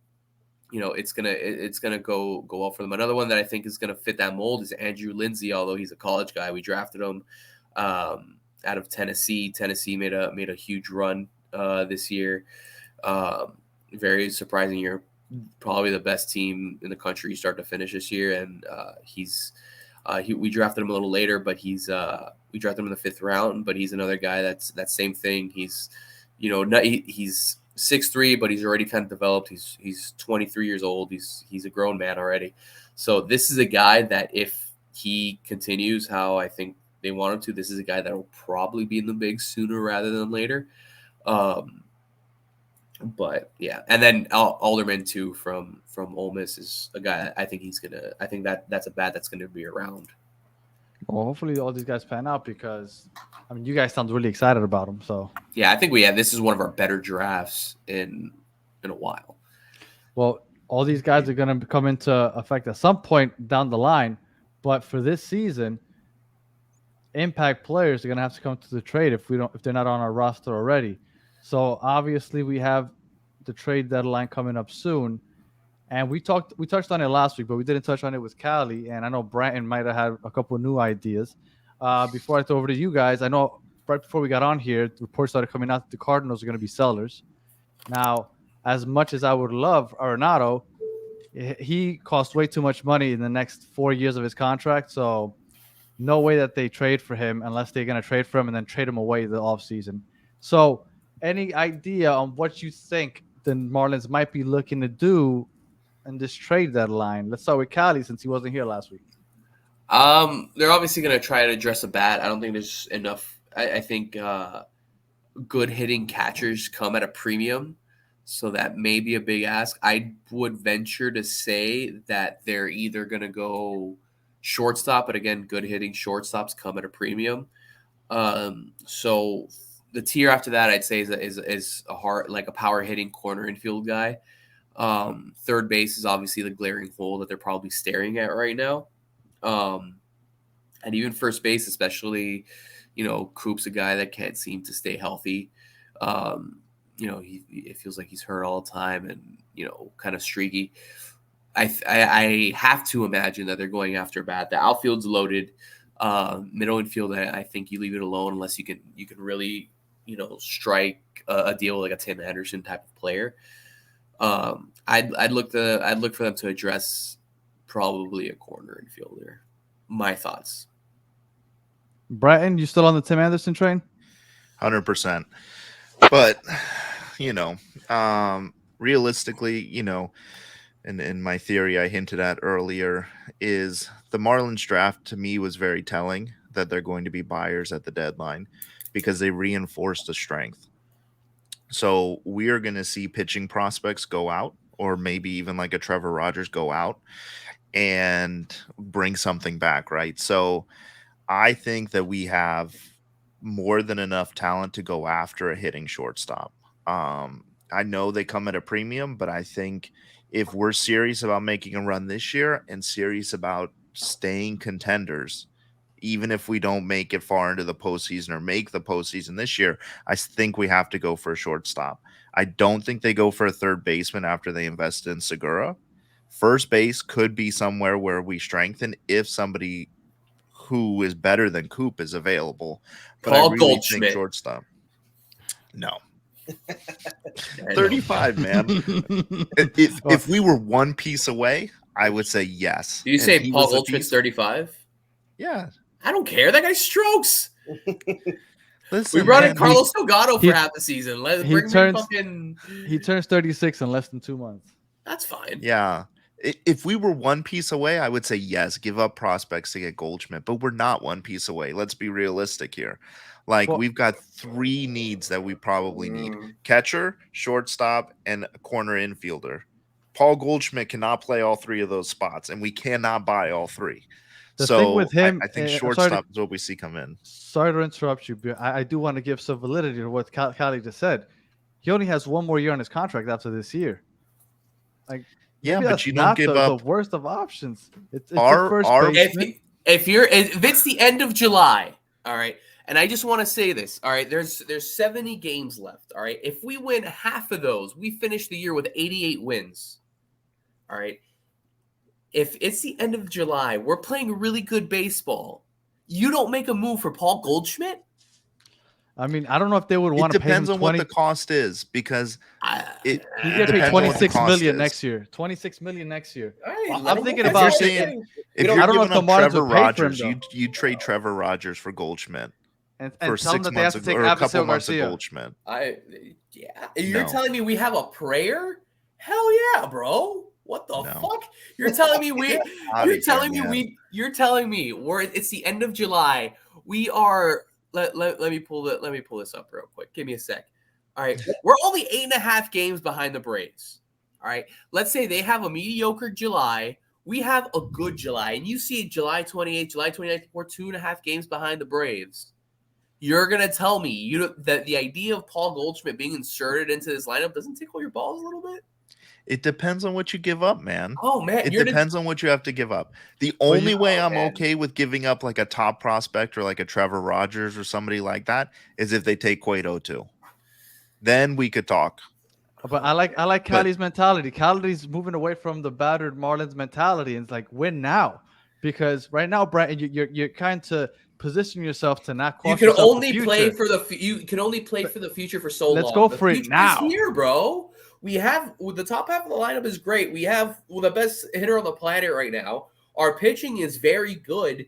Speaker 1: go well for them. Another one that I think is gonna fit that mold is Andrew Lindsay, although he's a college guy. We drafted him out of Tennessee. Tennessee made a huge run this year. Very surprising year. Probably the best team in the country start to finish this year, and we drafted him a little later, but we drafted him in the 5th round. But he's another guy that's that same thing. He's he's 6'3", but he's already kind of developed. He's 23 years old. He's a grown man already. So this is a guy that if he continues how I think they want him to. This is a guy that will probably be in the bigs sooner rather than later. But yeah, and then Alderman too from Ole Miss is a guy. I think that's a bat that's gonna be around.
Speaker 2: Well, hopefully all these guys pan out because, I mean, you guys sound really excited about them. So
Speaker 1: Yeah, I think this is one of our better drafts in a while.
Speaker 2: well, all these guys are going to come into effect at some point down the line, but for this season, impact players are going to have to come to the trade if they're not on our roster already. So obviously we have the trade deadline coming up soon, and we touched on it last week, but we didn't touch on it with Cali, and I know Brandon might have had a couple of new ideas. Before I throw over to you guys, I know right before we got on here, reports started coming out that the Cardinals are going to be sellers. Now, as much as I would love Arenado, he costs way too much money in the next 4 years of his contract. So no way that they trade for him unless they're going to trade for him and then trade him away the offseason. So any idea on what you think the Marlins might be looking to do in this trade deadline? Let's start with Cali since he wasn't here last week.
Speaker 1: They're obviously going to try to address a bat. I don't think there's enough. I think good hitting catchers come at a premium. So that may be a big ask. I would venture to say that they're either going to go shortstop, but again, good hitting shortstops come at a premium. So the tier after that, I'd say is a hard, like a power hitting corner infield guy. Third base is obviously the glaring hole that they're probably staring at right now. And even first base, especially, Coop's a guy that can't seem to stay healthy. It feels like he's hurt all the time and, kind of streaky. I have to imagine that they're going after a bat. The outfield's loaded. Middle infield, I think you leave it alone unless you can really, strike a deal like a Tim Anderson type of player. I'd look for them to address probably a corner infielder. My thoughts.
Speaker 2: Bratton, you still on the Tim Anderson train?
Speaker 5: 100%. But, realistically, in my theory I hinted at earlier, is the Marlins draft to me was very telling that they're going to be buyers at the deadline because they reinforced the strength. So we are going to see pitching prospects go out, or maybe even like a Trevor Rogers go out and bring something back, right? So I think that we have more than enough talent to go after a hitting shortstop. I know they come at a premium, but I think if we're serious about making a run this year and serious about staying contenders, even if we don't make it far into the postseason or make the postseason this year, I think we have to go for a shortstop. I don't think they go for a third baseman after they invest in Segura. First base could be somewhere where we strengthen if somebody who is better than Coop is available. But
Speaker 1: Paul
Speaker 5: I really
Speaker 1: Goldschmidt.
Speaker 5: think shortstop. No. 35, man. If we were one piece away, I would say yes.
Speaker 1: Do you say Paul Goldschmidt's 35?
Speaker 5: Yeah.
Speaker 1: I don't care. That guy strokes.
Speaker 5: Listen,
Speaker 1: we brought in Carlos Delgado for half the season.
Speaker 2: He turns 36 in less than 2 months.
Speaker 1: That's fine.
Speaker 5: Yeah. If we were one piece away, I would say yes, give up prospects to get Goldschmidt, but we're not one piece away. Let's be realistic here. We've got 3 needs that we probably need: catcher, shortstop, and a corner infielder. Paul Goldschmidt cannot play all 3 of those spots, and we cannot buy all 3.
Speaker 2: The thing with him,
Speaker 5: I think shortstop is what we see come in.
Speaker 2: Sorry to interrupt you, but I do want to give some validity to what Cali just said. He only has 1 more year on his contract after this year.
Speaker 5: Yeah, but you don't give up
Speaker 2: the worst of options. It's
Speaker 1: if it's the end of July, all right. And I just want to say this, all right. There's 70 games left, all right. If we win half of those, we finish the year with 88 wins, all right. If it's the end of July, we're playing really good baseball. You don't make a move for Paul Goldschmidt?
Speaker 2: I mean, I don't know if they would want to pay him.
Speaker 5: It depends on what the cost is, because
Speaker 2: he gets paid $26 million next year. $26 million next year. Right, I'm thinking about saying,
Speaker 5: if you're giving up Trevor Rogers, you trade Trevor Rogers for Goldschmidt for 6 months or a couple months of Goldschmidt.
Speaker 1: You're telling me we have a prayer? Hell yeah, bro. What the
Speaker 5: No.
Speaker 1: fuck? You're telling me we?
Speaker 5: Outta
Speaker 1: You're telling
Speaker 5: here,
Speaker 1: me
Speaker 5: man.
Speaker 1: we? You're telling me it's the end of July. We are. Let me pull this up real quick. Give me a sec. All right, we're only 8.5 games behind the Braves. All right, let's say they have a mediocre July. We have a good July, and you see July 28th, July 29th, we're 2.5 games behind the Braves. You're gonna tell me that the idea of Paul Goldschmidt being inserted into this lineup doesn't tickle your balls a little bit?
Speaker 5: It depends on what you give up, man.
Speaker 1: Oh man,
Speaker 5: It depends on what you have to give up. The
Speaker 2: Well,
Speaker 5: only way I'm
Speaker 1: man.
Speaker 5: okay with giving up like a top prospect or like a Trevor Rogers or somebody like that is if they take Cueto too. Then we could talk.
Speaker 2: But I like Cali's mentality. Cali's moving away from the battered Marlins mentality, and it's like win now, because right now, Brent, you're kind of positioning yourself to not.
Speaker 1: You
Speaker 2: Cost
Speaker 1: can
Speaker 2: yourself
Speaker 1: only
Speaker 2: the
Speaker 1: play
Speaker 2: future.
Speaker 1: for you can only play for the future for so
Speaker 2: Let's
Speaker 1: long.
Speaker 2: go
Speaker 1: The
Speaker 2: for it
Speaker 1: future
Speaker 2: now.
Speaker 1: is here, bro. We have the top half of the lineup is great. We have the best hitter on the planet right now. Our pitching is very good.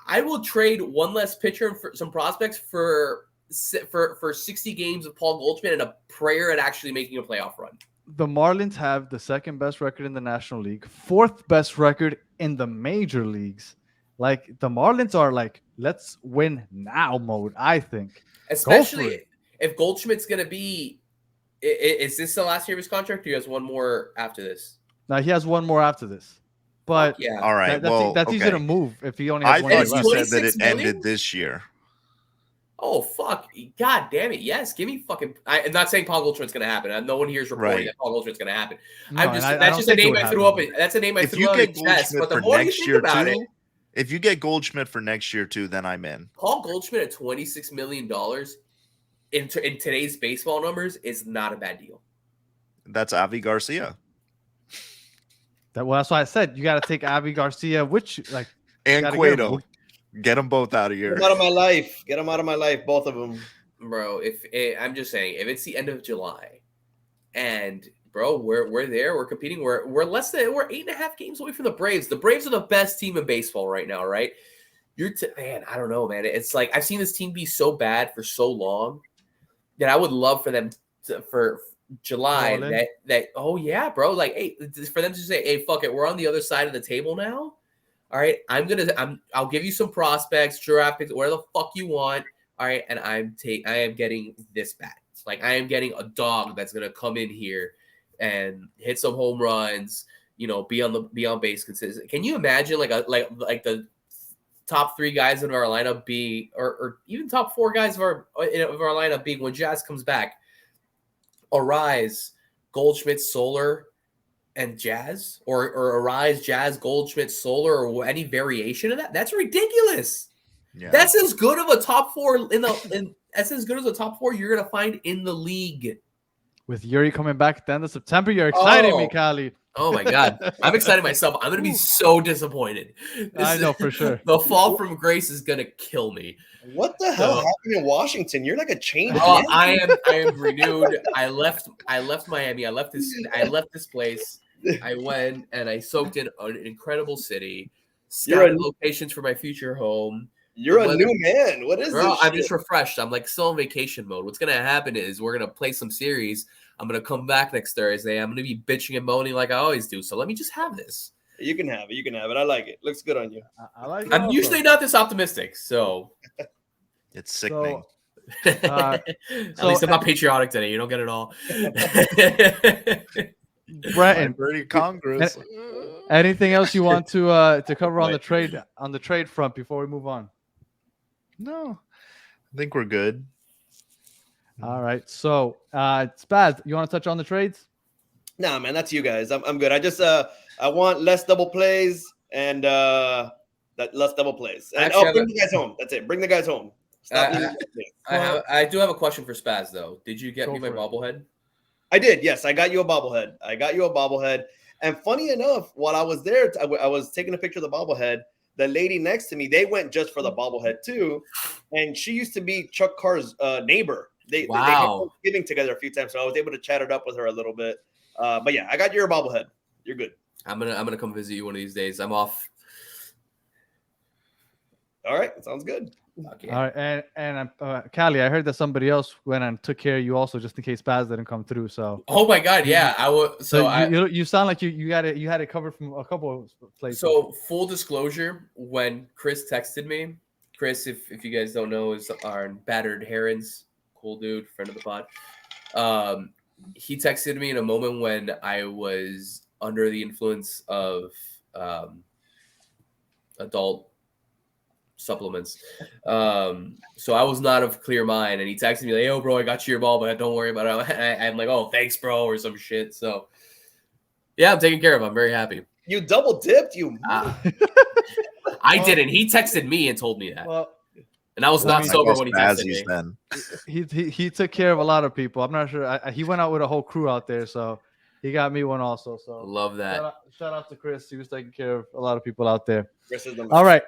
Speaker 1: I will trade one less pitcher and for some prospects for 60 games of Paul Goldschmidt and a prayer at actually making a playoff run.
Speaker 2: The Marlins have the second best record in the National League, fourth best record in the major leagues. Like the Marlins are like, let's win now mode. I think,
Speaker 1: especially if Goldschmidt's going to be. Is this the last year of his contract? Or he has one more after this.
Speaker 2: Now he has one more after this, but
Speaker 1: yeah,
Speaker 5: all right.
Speaker 2: that's easy to move if he only has
Speaker 5: I
Speaker 2: one year
Speaker 5: thought
Speaker 2: left.
Speaker 5: you said that it
Speaker 1: 26 million?
Speaker 5: ended this year.
Speaker 1: Oh, fuck. God damn it. Yes. Give me fucking. I'm not saying Paul Goldschmidt's going to happen. No one here is reporting that Paul Goldschmidt's going to happen.
Speaker 2: No,
Speaker 1: That's just a name I threw up. That's a name I
Speaker 5: If
Speaker 1: threw
Speaker 5: you
Speaker 1: up
Speaker 5: get
Speaker 1: in chest. But
Speaker 5: Goldschmidt
Speaker 1: the
Speaker 5: for
Speaker 1: more you
Speaker 5: next
Speaker 1: think
Speaker 5: year
Speaker 1: about it,
Speaker 5: too, if you get Goldschmidt for next year too, then I'm in.
Speaker 1: Paul Goldschmidt at $26 million in today's baseball numbers is not a bad deal.
Speaker 5: That's Avi Garcia.
Speaker 2: That's why I said you got to take Avi Garcia,
Speaker 5: and Cueto. Get them both out of here.
Speaker 3: Get them out of my life. Get them out of my life, both of them.
Speaker 1: Bro, I'm just saying, if it's the end of July, and bro, we're there, we're competing, we're 8.5 games away from the Braves. The Braves are the best team in baseball right now, right? Man, I don't know, man. It's like I've seen this team be so bad for so long that I would love for them for July oh yeah, bro, like hey, for them to say, hey, fuck it, we're on the other side of the table now. All right, I'll give you some prospects, draft picks, whatever the fuck you want. All right, and I am getting this back. Like I am getting a dog that's gonna come in here and hit some home runs. Be on base consistent. Can you imagine like the top 3 guys in our lineup being, or even top 4 guys of our lineup being when Jazz comes back? Arise, Goldschmidt, Solar, and Jazz, or Arise, Jazz, Goldschmidt, Solar, or any variation of that. That's ridiculous. Yeah. That's as good of a top 4 that's as good as a top 4 you're gonna find in the league.
Speaker 2: With Yuri coming back at the end of September, you're exciting me, Cali.
Speaker 1: Oh my god, I'm excited myself. I'm gonna be so disappointed.
Speaker 2: I know for sure.
Speaker 1: The fall from grace is gonna kill me.
Speaker 3: What the hell happened in Washington? You're like a change.
Speaker 1: I am renewed. I left Miami. I left this place. I went and I soaked in an incredible city. Scouted locations for my future home.
Speaker 3: You're a new man. What is this?
Speaker 1: I'm just refreshed. I'm like still in vacation mode. What's gonna happen is we're gonna play some series. I'm gonna come back next Thursday. I'm gonna be bitching and moaning like I always do. So let me just have this.
Speaker 3: You can have it. You can have it. I like it. Looks good on you.
Speaker 2: I like it.
Speaker 1: I'm usually not this optimistic, so
Speaker 5: it's sickening.
Speaker 1: At least I'm not patriotic today. You don't get it all.
Speaker 2: Bretton,
Speaker 5: pretty Congress.
Speaker 2: Anything else you want to cover on the trade front before we move on?
Speaker 5: No, I think we're good.
Speaker 2: All right. So, Spaz, you want to touch on the trades?
Speaker 3: Nah, man, that's you guys. I'm good. I just I want less double plays and less double plays. And bring the guys home. That's it. Bring the guys home.
Speaker 1: I do have a question for Spaz though. Did you get me my bobblehead?
Speaker 3: I did. Yes, I got you a bobblehead. And funny enough, while I was there, I was taking a picture of the bobblehead. The lady next to me, they went just for the bobblehead too, and she used to be Chuck Carr's neighbor. They had Thanksgiving together a few times, so I was able to chat it up with her a little bit. But yeah, I got your bobblehead. You're good.
Speaker 1: I'm gonna come visit you one of these days. I'm off.
Speaker 3: All right, sounds good.
Speaker 1: Fuck yeah.
Speaker 2: All right, and Callie, I heard that somebody else went and took care of you also, just in case Baz didn't come through. So,
Speaker 1: Oh my god, yeah. I would.
Speaker 2: so you sound like you had it covered from a couple of places.
Speaker 1: So full disclosure, when Chris texted me, Chris, if you guys don't know, is our Battered Herons, cool dude, friend of the pod. He texted me in a moment when I was under the influence of adult supplements. So I was not of clear mind, and he texted me like, "Yo, bro, I got you your ball, but don't worry about it." I'm like, "Oh, thanks, bro," or some shit. So yeah, I'm taken care of. I'm very happy.
Speaker 3: You double dipped, you.
Speaker 1: I didn't. He texted me and told me that.
Speaker 2: Well,
Speaker 1: and I was not sober when he texted me.
Speaker 5: Then.
Speaker 2: He took care of a lot of people. I'm not sure. He went out with a whole crew out there, so he got me one also. So
Speaker 1: love that.
Speaker 2: Shout out to Chris. He was taking care of a lot of people out there.
Speaker 3: Chris is the
Speaker 2: All right,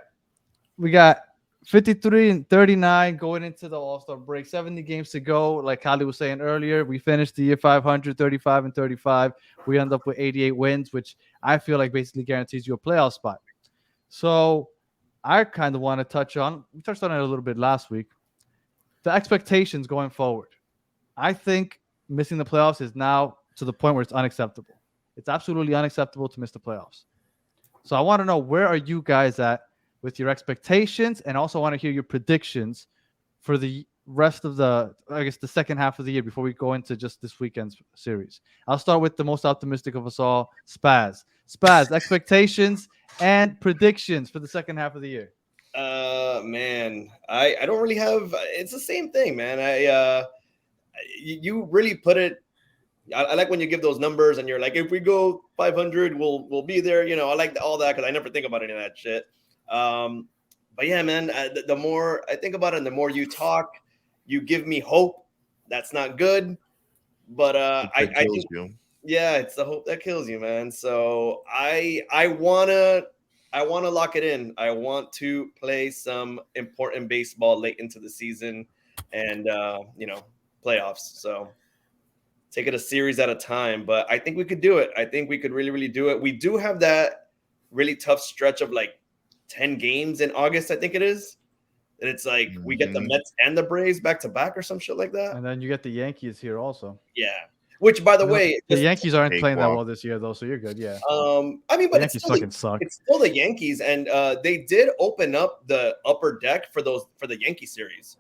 Speaker 2: we got 53 and 39 going into the All-Star break. 70 games to go. Like Kali was saying earlier, we finished the year 500, 35 and 35. We end up with 88 wins, which I feel like basically guarantees you a playoff spot. So I kind of want to touch on, we touched on it a little bit last week, the expectations going forward. I think missing the playoffs is now to the point where it's unacceptable. It's absolutely unacceptable to miss the playoffs. So I want to know, where are you guys at with your expectations, and also want to hear your predictions for the rest of the second half of the year before we go into just this weekend's series. I'll start with the most optimistic of us all, Spaz. Spaz, expectations and predictions for the second half of the year.
Speaker 3: Man, I don't really have. It's the same thing, man. You really put it. I like when you give those numbers and you're like, if we go 500, we'll be there. I like all that because I never think about any of that shit. But yeah, man, the more I think about it and the more you talk, you give me hope. That's not good, but I think, yeah, it's the hope that kills you, man. So I wanna lock it in. I want to play some important baseball late into the season and playoffs. So take it a series at a time, but I think we could do it. I think we could really, really do it. We do have that really tough stretch of like 10 games in August, I think it is. And it's like we get the Mets and the Braves back to back or some shit like that.
Speaker 2: And then you get the Yankees here also.
Speaker 3: Yeah. Which, by the way,
Speaker 2: the Yankees aren't playing that well this year, though, so you're good. Yeah.
Speaker 3: I mean, but
Speaker 2: the Yankees fucking suck.
Speaker 3: It's still the Yankees, and they did open up the upper deck for the Yankee series.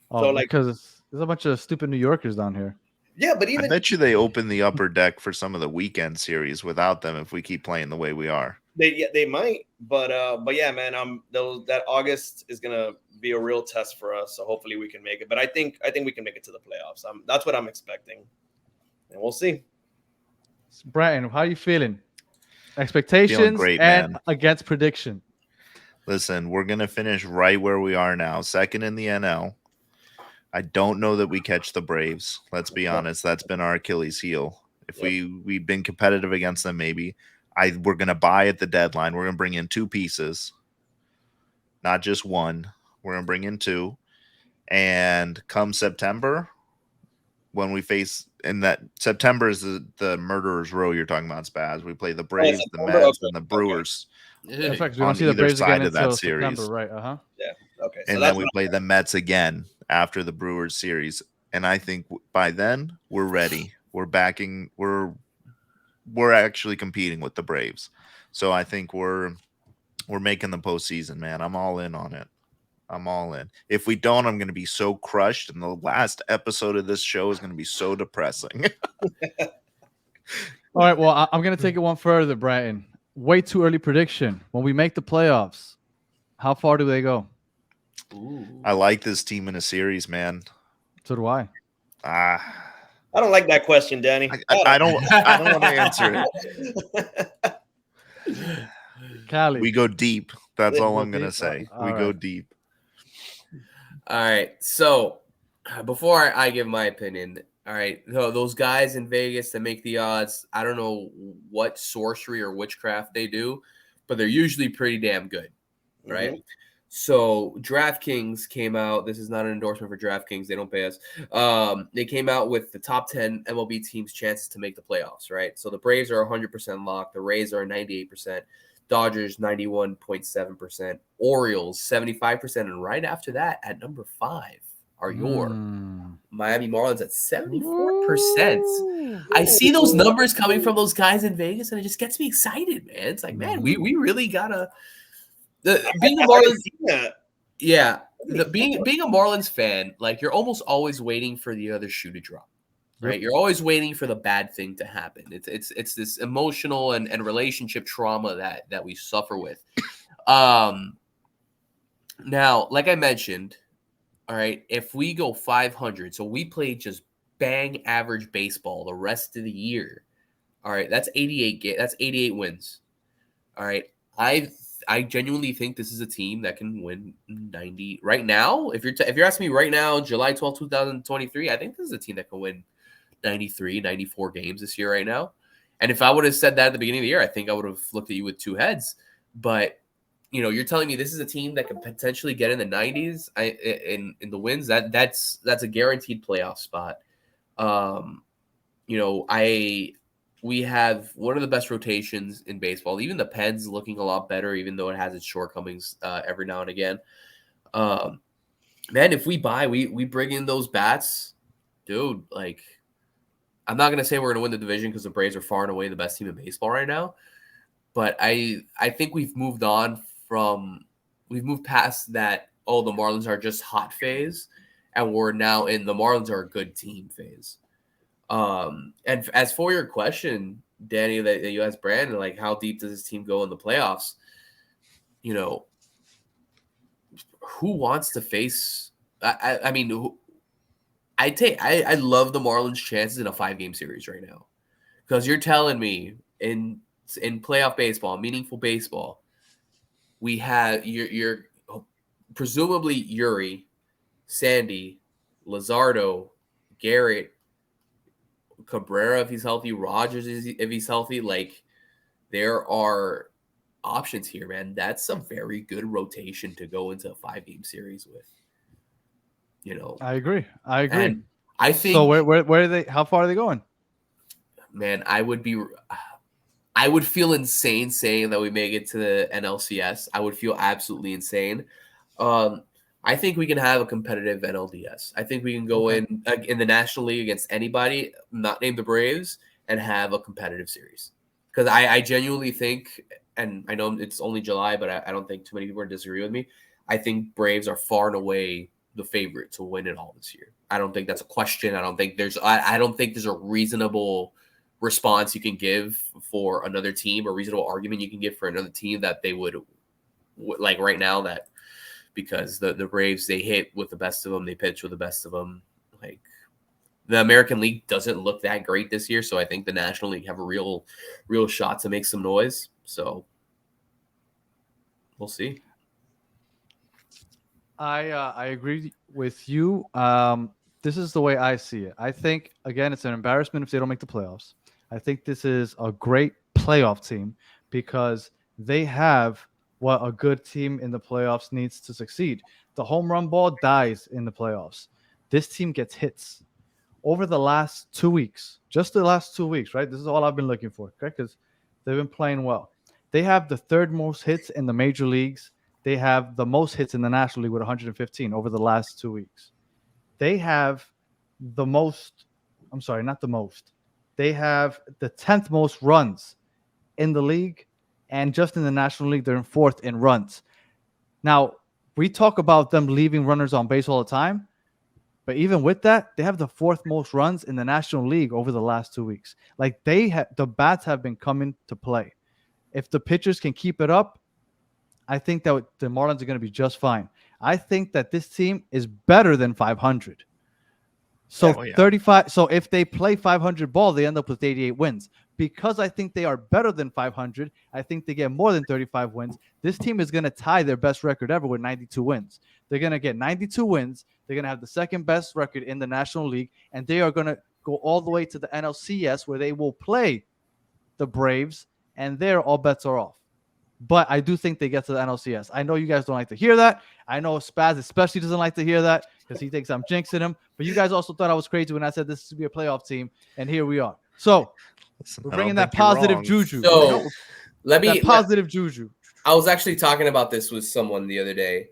Speaker 2: Oh, so because there's a bunch of stupid New Yorkers down here.
Speaker 3: Yeah, but even
Speaker 5: I bet you they open the upper deck for some of the weekend series without them if we keep playing the way we are.
Speaker 3: They might, but yeah, man, that August is gonna be a real test for us. So hopefully we can make it. But I think we can make it to the playoffs. That's what I'm expecting, and we'll see.
Speaker 2: Brian, how are you feeling? Expectations
Speaker 5: great,
Speaker 2: and
Speaker 5: man.
Speaker 2: Against prediction.
Speaker 5: Listen, we're gonna finish right where we are now, second in the NL. I don't know that we catch the Braves. Let's be honest. That's been our Achilles heel. If we've been competitive against them, maybe. We're going to buy at the deadline. We're going to bring in two pieces, not just one. We're going to bring in two. And come September, when we face – and that September is the murderer's row you're talking about, Spaz. We play the Braves, the Mets, and the Brewers.
Speaker 2: In fact, we don't see the Braves again until September, right?
Speaker 3: Yeah. Okay.
Speaker 5: And then we play the Mets again after the Brewers series. And I think by then we're ready. We're backing. We're actually competing with the Braves. So I think we're making the postseason, man. I'm all in on it. I'm all in. If we don't, I'm going to be so crushed. And the last episode of this show is going to be so depressing.
Speaker 2: All right. Well, I'm going to take it one further, Brian. Way too early prediction. When we make the playoffs, how far do they go?
Speaker 1: Ooh.
Speaker 3: I
Speaker 5: like this team in a series, man.
Speaker 2: So do I.
Speaker 3: I don't like that question, Danny.
Speaker 5: I don't want to answer
Speaker 2: it. Callie.
Speaker 5: We go deep. That's all I'm going to say. We go deep.
Speaker 1: All right. So before I give my opinion, all right, those guys in Vegas that make the odds, I don't know what sorcery or witchcraft they do, but they're usually pretty damn good, right? Mm-hmm. So DraftKings came out. This is not an endorsement for DraftKings. They don't pay us. They came out with the top 10 MLB teams' chances to make the playoffs, right? So the Braves are 100% locked. The Rays are 98%. Dodgers 91.7%, Orioles 75%, and right after that at number 5 are your Miami Marlins at 74%. I see those numbers coming from those guys in Vegas, and it just gets me excited, man. It's like, man, we really gotta being a Marlins. Yeah, being a Marlins fan, like you're almost always waiting for the other shoe to drop, right? You're always waiting for the bad thing to happen. It's this emotional and relationship trauma that we suffer with. Now, like I mentioned, all right, if we go 500, so we play just bang average baseball the rest of the year. All right, that's 88. That's 88 wins. All right, I genuinely think this is a team that can win 90 right now. If you're asking me right now, July 12, 2023, I think this is a team that can win 93, 94 games this year right now. And if I would have said that at the beginning of the year, I think I would have looked at you with two heads. But you're telling me this is a team that could potentially get in the 90s in the wins. That's a guaranteed playoff spot. We have one of the best rotations in baseball. Even the pen's looking a lot better, even though it has its shortcomings every now and again. Man, if we bring in those bats, dude, like I'm not gonna say we're gonna win the division because the Braves are far and away the best team in baseball right now. But I think we've moved past that, the Marlins are just hot phase, and we're now in the Marlins are a good team phase. And as for your question, Danny, that you asked Brandon, like how deep does this team go in the playoffs? Who wants to face? I love the Marlins' chances in a 5-game series right now, because you're telling me in playoff baseball, meaningful baseball, we have you're presumably Yuri, Sandy, Luzardo, Garrett, Cabrera if he's healthy, Rogers if he's healthy. Like there are options here, man. That's a very good rotation to go into a 5-game series with.
Speaker 2: I agree.
Speaker 1: And I think
Speaker 2: so. Where are they? How far are they going?
Speaker 1: Man, I would feel insane saying that we make it to the NLCS. I would feel absolutely insane. I think we can have a competitive NLDS. I think we can go in the National League against anybody, not named the Braves, and have a competitive series. Because I genuinely think, and I know it's only July, but I don't think too many people are disagree with me. I think Braves are far and away the favorite to win it all this year. I don't think that's a question. I don't think there's a reasonable response you can give for another team, or reasonable argument you can give for another team that they would like right now, that because the Braves, they hit with the best of them, they pitch with the best of them. Like the American League doesn't look that great this year, so I think the National League have a real shot to make some noise. So we'll see.
Speaker 2: I agree with you. This is the way I see it. I think, again, it's an embarrassment if they don't make the playoffs. I think this is a great playoff team because they have what a good team in the playoffs needs to succeed. The home run ball dies in the playoffs. This team gets hits. Over the last 2 weeks, just the last 2 weeks, right? This is all I've been looking for, okay? Because they've been playing well. They have the third most hits in the major leagues. They have the most hits in the National League with 115 over the last 2 weeks. They have the most, I'm sorry, not the most. They have the 10th most runs in the league, and just in the National League, they're in 4th in runs. Now, we talk about them leaving runners on base all the time, but even with that, they have the 4th most runs in the National League over the last 2 weeks. Like the bats have been coming to play. If the pitchers can keep it up, I think that the Marlins are going to be just fine. I think that this team is better than 500. So 35. So if they play 500 ball, they end up with 88 wins. Because I think they are better than 500, I think they get more than 35 wins. This team is going to tie their best record ever with 92 wins. They're going to get 92 wins. They're going to have the second best record in the National League, and they are going to go all the way to the NLCS, where they will play the Braves, and there all bets are off. But I do think they get to the NLCS. I know you guys don't like to hear that. I know Spaz especially doesn't like to hear that because he thinks I'm jinxing him. But you guys also thought I was crazy when I said this would be a playoff team, and here we are. So we're bringing that positive juju.
Speaker 1: So
Speaker 2: positive juju.
Speaker 1: I was actually talking about this with someone the other day,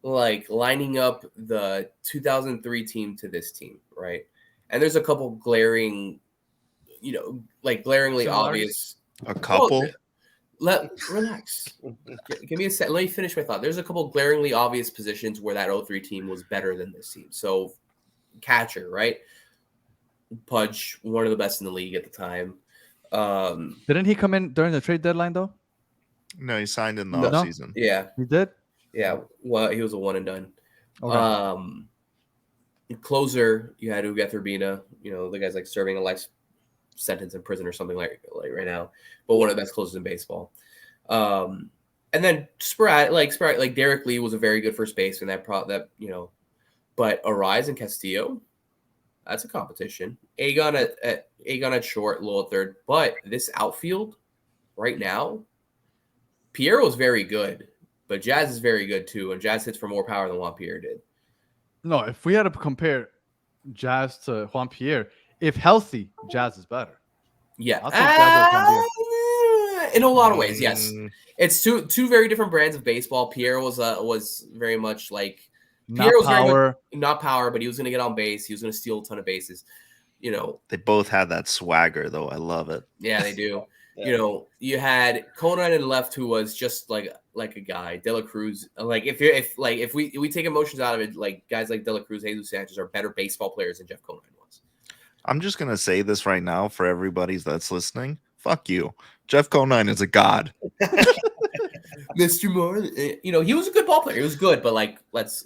Speaker 1: like lining up the 2003 team to this team, right? And there's a couple glaring, glaringly obvious.
Speaker 5: A couple.
Speaker 1: Relax. Give me a sec. Let me finish my thought. There's a couple glaringly obvious positions where that 03 team was better than this team. So, catcher, right? Pudge, one of the best in the league at the time.
Speaker 2: Didn't he come in during the trade deadline though?
Speaker 5: No, he signed in the offseason.
Speaker 1: Yeah,
Speaker 2: he did.
Speaker 1: Yeah, well, he was a one and done.
Speaker 2: Okay.
Speaker 1: Closer, you had Ugueth Urbina. The guy's like serving a life sentence in prison or something like right now, but one of the best closers in baseball. And then sporadic, like Derek Lee was a very good first baseman. But Arise and Castillo, that's a competition. Aegon at short, Lowell at third. But this outfield right now, Pierro's very good, but Jazz is very good too, and Jazz hits for more power than Juan Pierre did.
Speaker 2: No, if we had to compare Jazz to Juan Pierre, if healthy, Jazz is better.
Speaker 1: Yeah,
Speaker 2: I'll take Jazz over Juan Pierre.
Speaker 1: In a lot of ways, yes. It's two very different brands of baseball. Pierre was very much like Pierre was
Speaker 2: power,
Speaker 1: not power, but he was going to get on base. He was going to steal a ton of bases.
Speaker 5: They both had that swagger, though. I love it.
Speaker 1: Yeah, they do. Yeah. You had Conan in left, who was just like a guy. De La Cruz, like if we take emotions out of it, like guys like De La Cruz, Jesus Sanchez are better baseball players than Jeff Conan was.
Speaker 5: I'm just gonna say this right now for everybody that's listening. Fuck you, Jeff Conan is a god.
Speaker 1: Mr. Marlin, he was a good ball player. He was good, but like let's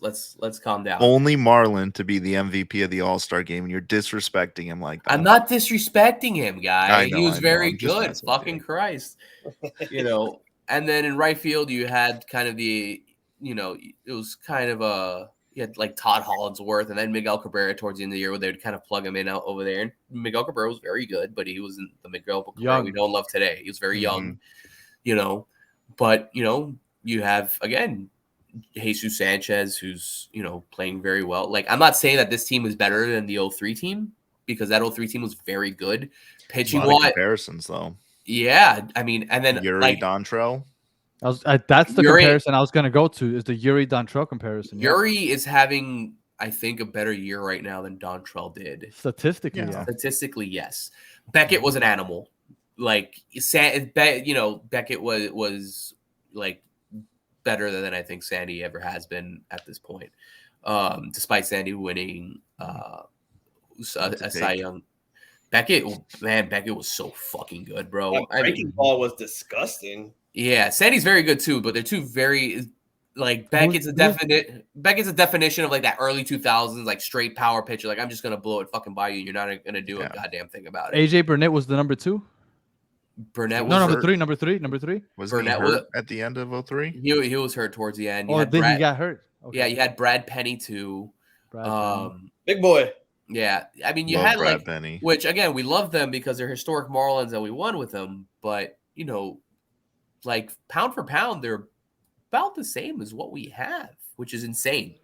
Speaker 1: calm down.
Speaker 5: Only Marlin to be the MVP of the All-Star game, and you're disrespecting him like that.
Speaker 1: I'm not disrespecting him, guy.
Speaker 5: He
Speaker 1: was very good. Fucking Christ. And then in right field you had kind of it was kind of you had like Todd Hollinsworth and then Miguel Cabrera towards the end of the year where they would kind of plug him in out over there. And Miguel Cabrera was very good, but he wasn't the Miguel Cabrera we know and love today. He was very young, But, you have, again, Jesus Sanchez, who's, playing very well. Like, I'm not saying that this team is better than the 03 team because that 03 team was very good. Pitching-wise.
Speaker 5: Comparisons, though.
Speaker 1: Yeah. I mean, and then
Speaker 5: Yuri Dontrell.
Speaker 2: That's the comparison I was going to go to is the Yuri Dontrell comparison.
Speaker 1: Yuri is having, I think, a better year right now than Dontrell did.
Speaker 2: Statistically,
Speaker 5: yeah.
Speaker 1: Statistically, yes. Beckett was an animal. Like Beckett was like better than I think Sandy ever has been at this point. Despite Sandy winning a Cy Young, Beckett was so fucking good, bro.
Speaker 3: That breaking ball was disgusting.
Speaker 1: Yeah, Sandy's very good too, but they're two very like Beckett's a definition of like that early 2000s like straight power pitcher. Like I'm just gonna blow it fucking by you. You're not gonna do a goddamn thing about it.
Speaker 2: AJ Burnett was the number 2.
Speaker 1: Burnett was
Speaker 2: number three.
Speaker 5: Was Burnett hurt at the end of 03?
Speaker 1: He was hurt towards the end.
Speaker 2: He got hurt. Okay.
Speaker 1: Yeah, you had Brad Penny too.
Speaker 3: Big boy.
Speaker 1: Yeah, I mean you
Speaker 5: love
Speaker 1: had
Speaker 5: Brad Penny.
Speaker 1: Which again we love them because they're historic Marlins and we won with them. But like pound for pound, they're about the same as what we have, which is insane.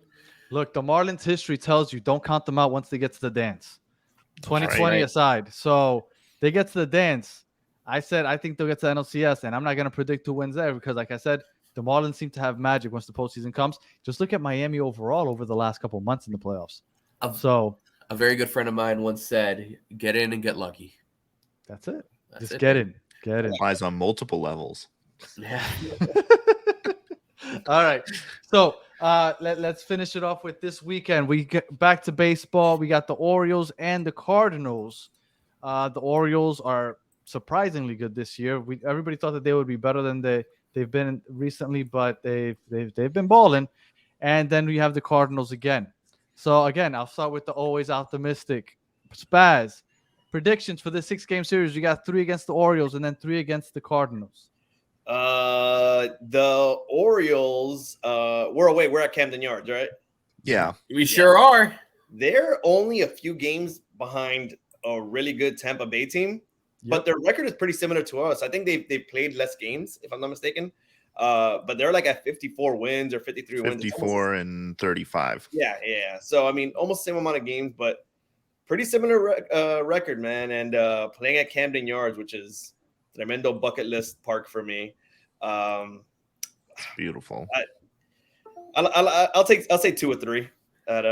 Speaker 2: Look, the Marlins history tells you don't count them out once they get to the dance. 2020 aside, so they get to the dance. I said I think they'll get to the NLCS, and I'm not going to predict who wins there because, like I said, the Marlins seem to have magic once the postseason comes. Just look at Miami overall over the last couple of months in the playoffs.
Speaker 1: A very good friend of mine once said, "Get in and get lucky."
Speaker 2: That's it. Just get in. Get in.
Speaker 5: Applies on multiple levels.
Speaker 1: Yeah.
Speaker 2: All right. So let's finish it off with this weekend. We get back to baseball. We got the Orioles and the Cardinals. The Orioles are surprisingly good this year. Everybody thought that they would be better than they've been recently, but they've been balling. And then we have the Cardinals again. So again, I'll start with the always optimistic Spaz. Predictions for this 6-game series. We got 3 against the Orioles and then 3 against the Cardinals.
Speaker 3: The Orioles, we're away. We're at Camden Yards, right?
Speaker 5: Yeah.
Speaker 1: We sure are.
Speaker 3: They're only a few games behind a really good Tampa Bay team, but their record is pretty similar to us. I think they've played less games, if I'm not mistaken. But they're like at 54 wins or 53 wins.
Speaker 5: 54 and 35.
Speaker 3: Yeah. So, I mean, almost the same amount of games, but pretty similar record, man. And playing at Camden Yards, which is tremendo bucket list park for me.
Speaker 5: It's beautiful.
Speaker 3: I'll say 2 or 3 at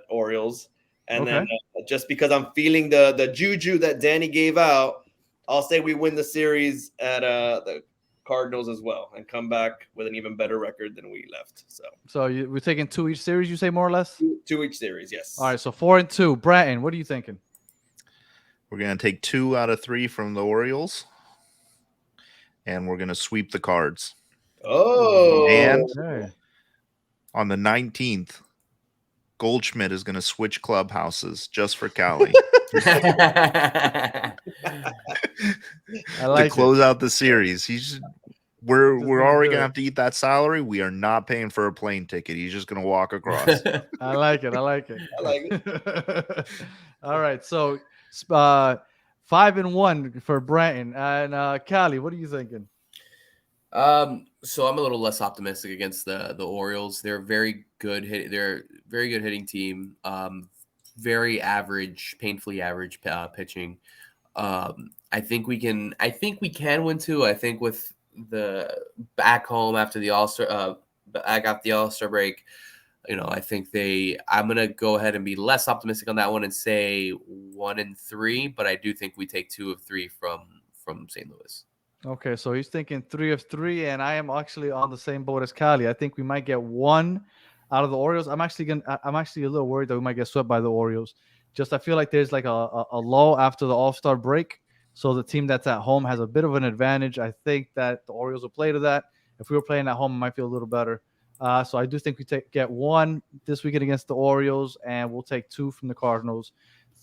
Speaker 3: Orioles, and then just because I'm feeling the juju that Danny gave out, I'll say we win the series at the Cardinals as well, and come back with an even better record than we left.
Speaker 2: So we're taking 2 each series, you say, more or less?
Speaker 3: 2 each series, yes.
Speaker 2: All right, so 4-2. Bratton, what are you thinking?
Speaker 5: We're going to take 2 out of 3 from the Orioles, and we're going to sweep the Cards.
Speaker 3: Oh,
Speaker 5: and
Speaker 2: Okay.
Speaker 5: on the 19th, Goldschmidt is going to switch clubhouses just for Cali
Speaker 2: I like
Speaker 5: to close
Speaker 2: it.
Speaker 5: out the series. We're
Speaker 2: Just
Speaker 5: already
Speaker 2: gonna
Speaker 5: going
Speaker 2: do
Speaker 5: to
Speaker 2: it.
Speaker 5: have to eat that salary. We are not paying for a plane ticket. He's just going to walk across.
Speaker 2: I like it. I like it.
Speaker 3: I like it.
Speaker 2: All right, so 5-1 for Bratton. And Callie, what are you thinking?
Speaker 1: So I'm a little less optimistic against the Orioles. They're very good they're a very good hitting team. Very average, painfully average pitching. I think we can win 2. I think with the back home after the All-Star break, I think I'm gonna go ahead and be less optimistic on that one and say 1-3, but I do think we take 2 of 3 from St. Louis.
Speaker 2: Okay, so he's thinking 3 of 3, and I am actually on the same boat as Callie. I think we might get 1 out of the Orioles. I'm actually a little worried that we might get swept by the Orioles. Just I feel like there's like a lull after the All-Star break, so the team that's at home has a bit of an advantage. I think that the Orioles will play to that. If we were playing at home, it might feel a little better. So I do think we get 1 this weekend against the Orioles, and we'll take 2 from the Cardinals.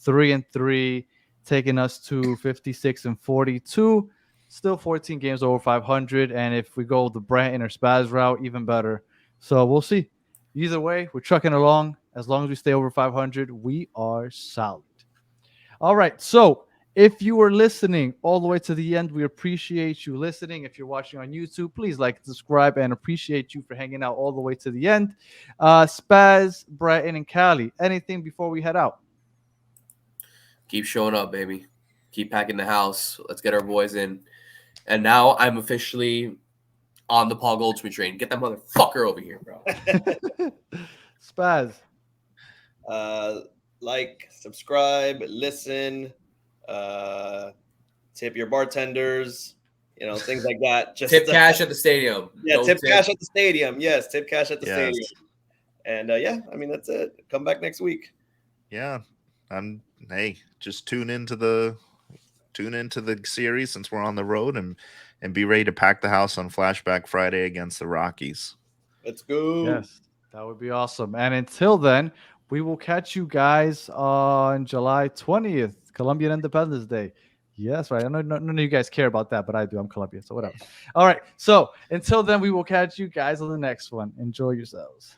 Speaker 2: 3-3, taking us to 56-42. Still 14 games over 500, and if we go the Bratton or Spaz route, even better. So we'll see. Either way, we're trucking along. As long as we stay over 500, we are solid. All right, so if you were listening all the way to the end, we appreciate you listening. If you're watching on YouTube, please like and subscribe, and appreciate you for hanging out all the way to the end. Spaz, Bratton, and Callie, anything before we head out?
Speaker 1: Keep showing up, baby. Keep packing the house. Let's get our boys in. And now I'm officially on the Paul Goldschmidt train. Get that motherfucker over here, bro.
Speaker 2: Spaz.
Speaker 3: Like, subscribe, listen, tip your bartenders, things like that. Just
Speaker 1: tip cash at the stadium.
Speaker 3: Yeah, tip cash at the stadium. Yes, tip cash at the
Speaker 5: Yes.
Speaker 3: stadium. And that's it. Come back next week.
Speaker 5: Yeah. Hey, just tune into the series since we're on the road, and be ready to pack the house on Flashback Friday against the Rockies.
Speaker 3: Let's go.
Speaker 2: Yes, that would be awesome. And until then, we will catch you guys on July 20th, Colombian Independence Day. Yes, right. I know none of you guys care about that, but I do. I'm Colombian, so whatever. All right. So until then, we will catch you guys on the next one. Enjoy yourselves.